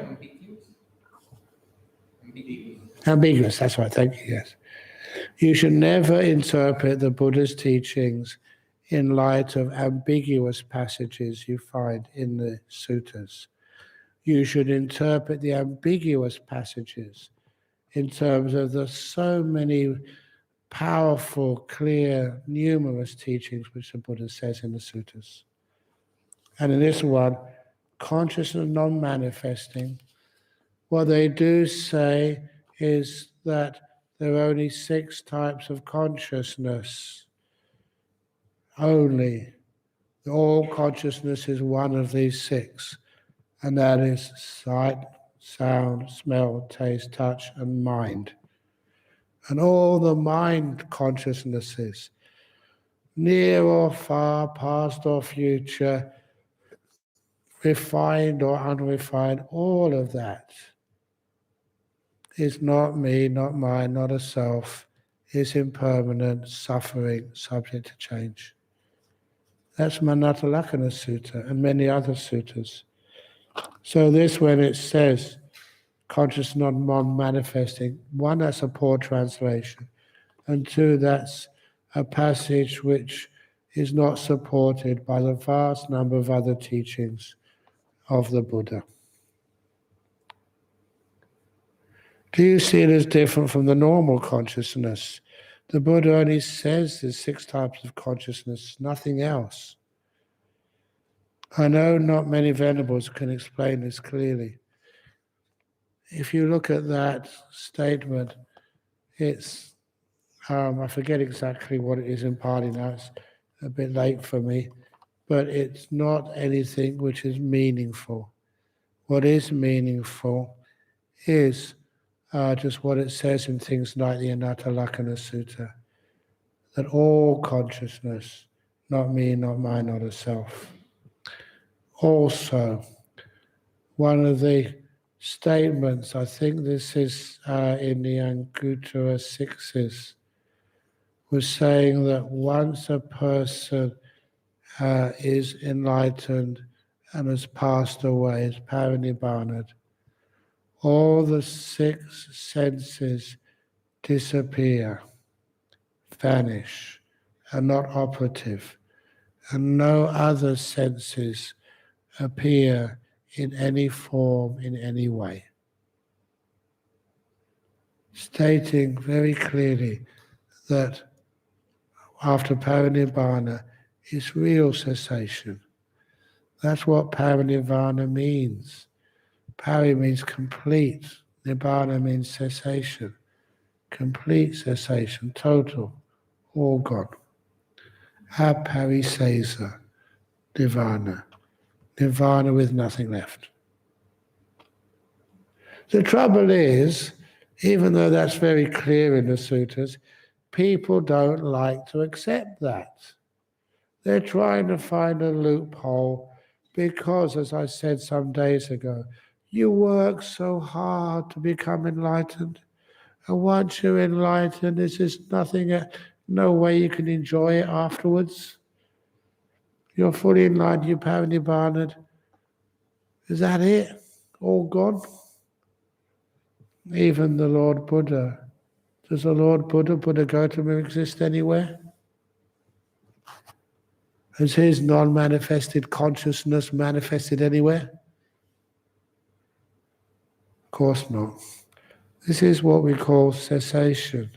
Ambiguous, that's right, thank you, yes. You should never interpret the Buddha's teachings in light of ambiguous passages you find in the suttas. You should interpret the ambiguous passages in terms of the so many powerful, clear, numerous teachings which the Buddha says in the suttas. And in this one, consciousness non-manifesting, what they do say is that there are only 6 types of consciousness. Only. All consciousness is one of these 6, and that is sight, sound, smell, taste, touch, and mind. And all the mind consciousnesses, near or far, past or future, refined or unrefined, all of that is not me, not mine, not a self, is impermanent, suffering, subject to change. That's Manatalakkhana Sutta and many other suttas. So this, when it says conscious non-manifesting, 1, that's a poor translation, and 2, that's a passage which is not supported by the vast number of other teachings of the Buddha. Do you see it as different from the normal consciousness? The Buddha only says there's 6 types of consciousness, nothing else. I know not many venerable can explain this clearly. If you look at that statement, it's, I forget exactly what it is in Pali now, it's a bit late for me, but it's not anything which is meaningful. What is meaningful is just what it says in things like the Anatta Lakkhana Sutta, that all consciousness, not me, not mine, not a self. Also, one of the statements, I think this is in the Anguttara Sixes, was saying that once a person is enlightened and has passed away, is parinibbana, all the six senses disappear, vanish, are not operative, and no other senses appear in any form, in any way. Stating very clearly that after parinibbana is real cessation. That's what parinibbana means. Pari means complete, nibbana means cessation. Complete cessation, total, all gone. Aparisesa, nirvana. Nirvana with nothing left. The trouble is, even though that's very clear in the sutras, people don't like to accept that. They're trying to find a loophole because, as I said some days ago, you work so hard to become enlightened. And once you're enlightened, there's just nothing, no way you can enjoy it afterwards. You're fully enlightened, you're parinibbana. Is that it? All gone? Even the Lord Buddha. Does the Lord Buddha Gautama exist anywhere? Has his non-manifested consciousness manifested anywhere? Of course not. This is what we call cessation.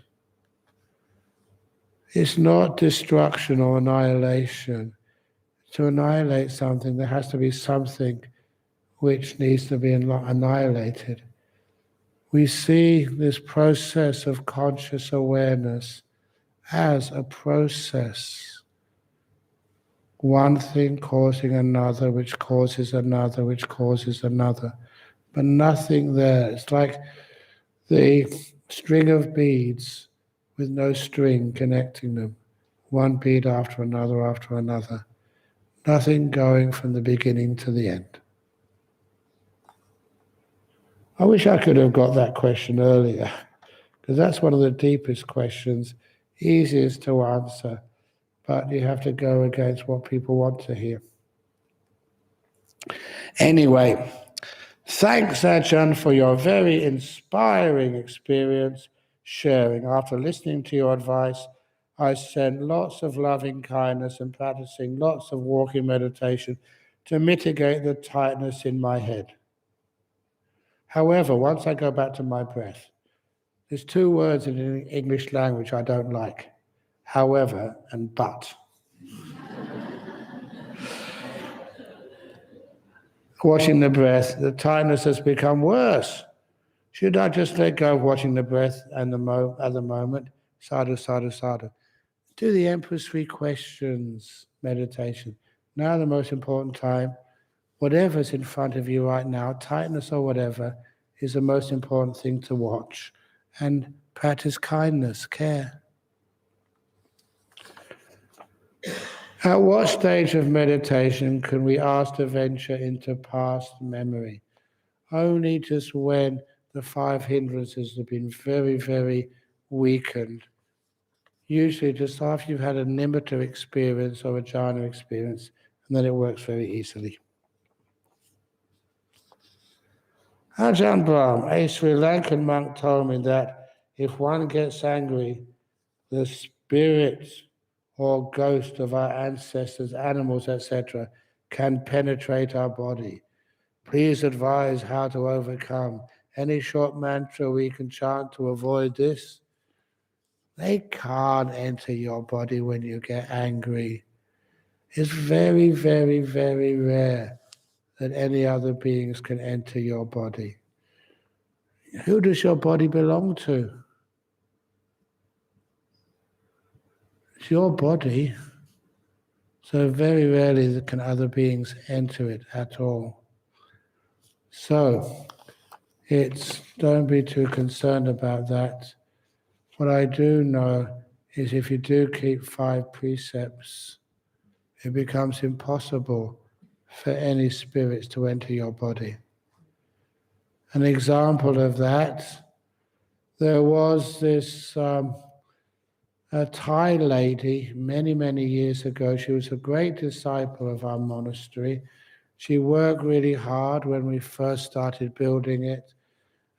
It's not destruction or annihilation. To annihilate something, there has to be something which needs to be annihilated. We see this process of conscious awareness as a process. One thing causing another, which causes another, which causes another. But nothing there. It's like the string of beads with no string connecting them. One bead after another after another. Nothing going from the beginning to the end. I wish I could have got that question earlier, because that's one of the deepest questions, easiest to answer, but you have to go against what people want to hear. Anyway, thanks, Ajahn, for your very inspiring experience sharing. After listening to your advice, I sent lots of loving kindness and practicing lots of walking meditation to mitigate the tightness in my head. However, once I go back to my breath, there's two words in the English language I don't like. However and but. Watching the breath, the tightness has become worse. Should I just let go of watching the breath and at the moment? Sadhu, sadhu, sadhu. Do the Emperor's 3 questions meditation. Now the most important time, whatever's in front of you right now, tightness or whatever, is the most important thing to watch. And practice kindness, care. At what stage of meditation can we ask to venture into past memory? Only just when the 5 hindrances have been very, very weakened. Usually just after you've had a nimitta experience or a jhana experience, and then it works very easily. Ajahn Brahm, a Sri Lankan monk, told me that if one gets angry, the spirit or ghost of our ancestors, animals, etc., can penetrate our body. Please advise how to overcome. Any short mantra we can chant to avoid this? They can't enter your body when you get angry. It's very, very, very rare that any other beings can enter your body. Who does your body belong to? It's your body. So very rarely can other beings enter it at all. So don't be too concerned about that. What I do know is if you do keep 5 precepts, it becomes impossible for any spirits to enter your body. An example of that, there was this a Thai lady many, many years ago. She was a great disciple of our monastery. She worked really hard when we first started building it,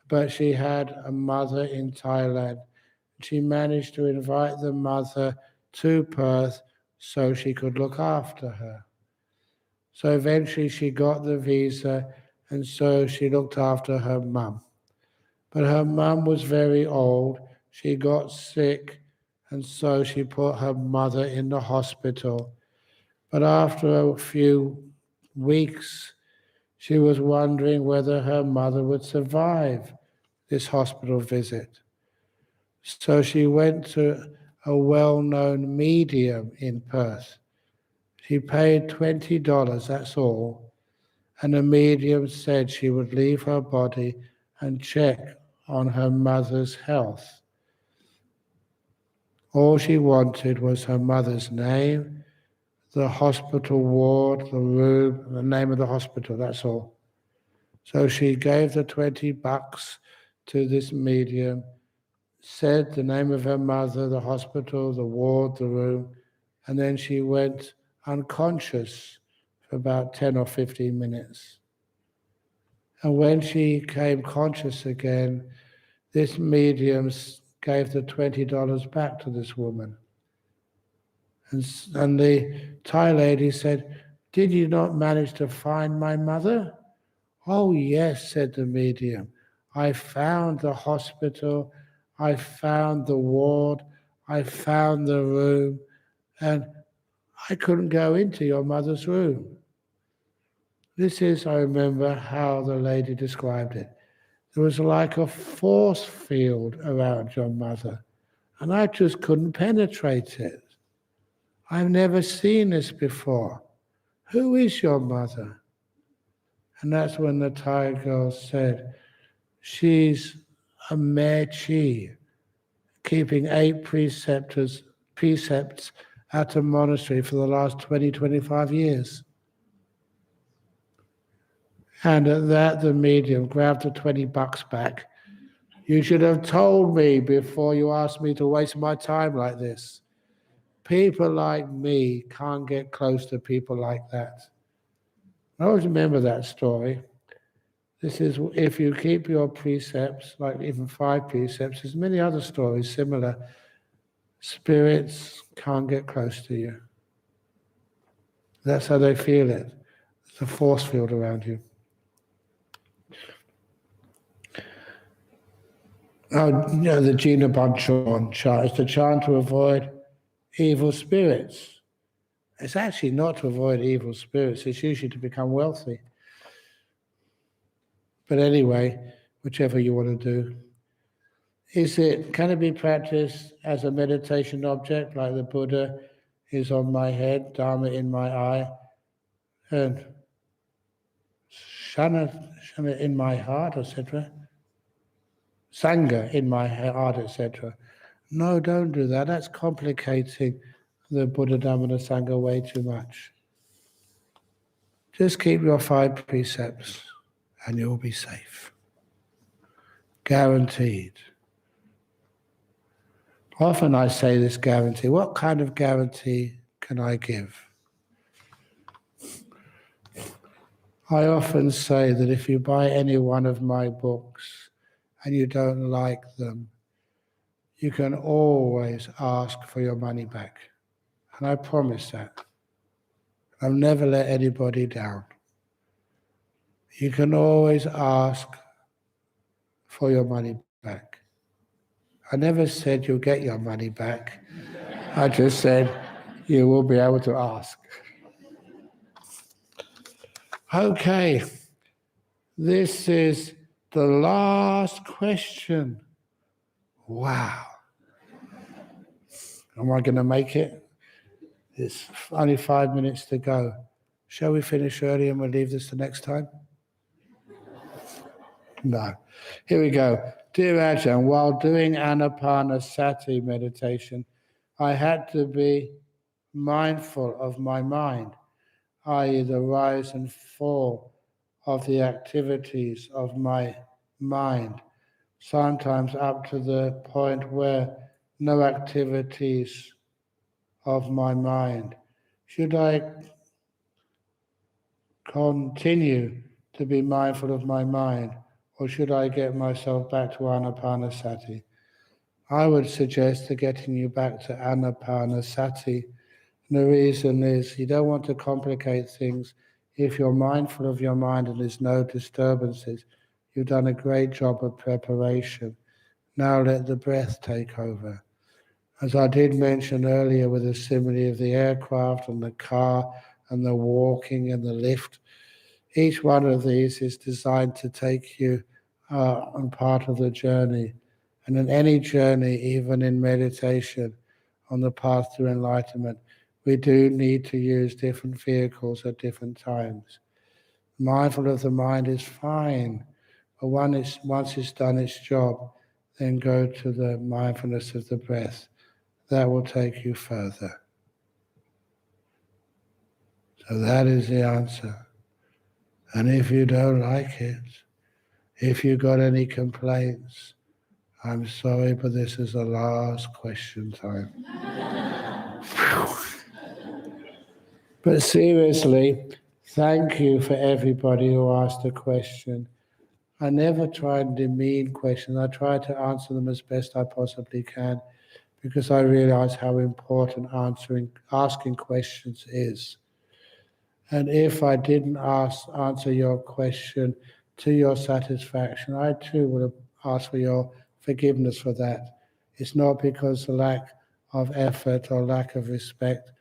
but she had a mother in Thailand. She managed to invite the mother to Perth so she could look after her. So eventually she got the visa, and so she looked after her mum. But her mum was very old, she got sick, and so she put her mother in the hospital. But after a few weeks, she was wondering whether her mother would survive this hospital visit. So she went to a well-known medium in Perth. She paid $20, that's all, and the medium said she would leave her body and check on her mother's health. All she wanted was her mother's name, the hospital ward, the room, the name of the hospital, that's all. So she gave the $20 to this medium, said the name of her mother, the hospital, the ward, the room, and then she went unconscious for about 10 or 15 minutes. And when she came conscious again, this medium gave the $20 back to this woman. And the Thai lady said, "Did you not manage to find my mother?" "Oh yes," said the medium. "I found the hospital, I found the ward, I found the room, and I couldn't go into your mother's room." This is, I remember, how the lady described it. There was like a force field around your mother, and I just couldn't penetrate it. I've never seen this before. Who is your mother? And that's when the Thai girl said, "She's a Mare Chi, keeping 8 precepts at a monastery for the last 20, 25 years. And at that, the medium grabbed the $20 back. "You should have told me before you asked me to waste my time like this. People like me can't get close to people like that." I always remember that story. This is if you keep your precepts, like even 5 precepts, there's many other stories similar. Spirits can't get close to you. That's how they feel it. There's a force field around you. The Jina Banchon chant is the chant to avoid evil spirits. It's actually not to avoid evil spirits, it's usually to become wealthy. But anyway, whichever you want to do. Can it be practiced as a meditation object, like the Buddha is on my head, Dharma in my eye, and Shana in my heart, etc.? Sangha in my heart, etc. No, don't do that. That's complicating the Buddha, Dhamma, and Sangha way too much. Just keep your 5 precepts and you'll be safe. Guaranteed. Often I say this guarantee. What kind of guarantee can I give? I often say that if you buy any one of my books and you don't like them, you can always ask for your money back. And I promise that. I've never let anybody down. You can always ask for your money back. I never said you'll get your money back. I just said you will be able to ask. Okay, this is the last question. Wow. Am I going to make it? It's only 5 minutes to go. Shall we finish early and we'll leave this the next time? No. Here we go. Dear Ajahn, while doing Anapana sati meditation, I had to be mindful of my mind, i.e. the rise and fall of the activities of my mind, sometimes up to the point where no activities of my mind. Should I continue to be mindful of my mind, or should I get myself back to Anapanasati? I would suggest to getting you back to Anapanasati. And the reason is you don't want to complicate things. If you're mindful of your mind and there's no disturbances, you've done a great job of preparation. Now let the breath take over. As I did mention earlier with the simile of the aircraft and the car and the walking and the lift, each one of these is designed to take you on part of the journey. And in any journey, even in meditation, on the path to enlightenment, we do need to use different vehicles at different times. Mindful of the mind is fine, but once it's done its job, then go to the mindfulness of the breath. That will take you further. So that is the answer. And if you don't like it, if you got any complaints, I'm sorry, but this is the last question time. But seriously, thank you for everybody who asked a question. I never try and demean questions. I try to answer them as best I possibly can, because I realize how important asking questions is. And if I didn't answer your question to your satisfaction, I too would have asked for your forgiveness for that. It's not because of lack of effort or lack of respect.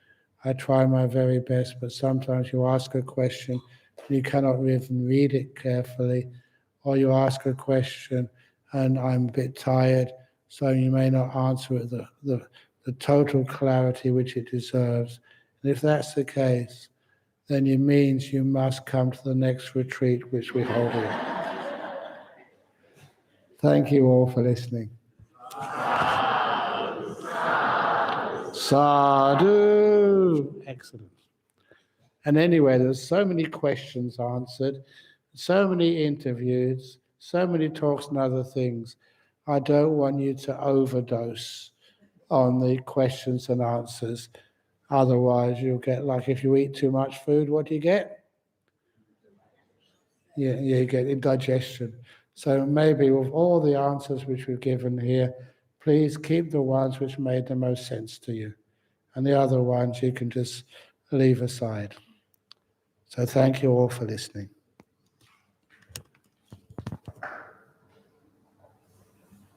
I try my very best, but sometimes you ask a question and you cannot even read it carefully, or you ask a question and I'm a bit tired, so you may not answer it the total clarity which it deserves. And if that's the case, then it means you must come to the next retreat which we hold here. Thank you all for listening. Sadhu! Excellent. And anyway, there's so many questions answered, so many interviews, so many talks and other things. I don't want you to overdose on the questions and answers. Otherwise, you'll get, like if you eat too much food, what do you get? You get indigestion. So maybe with all the answers which we've given here, please keep the ones which made the most sense to you. And the other ones you can just leave aside. So thank you all for listening.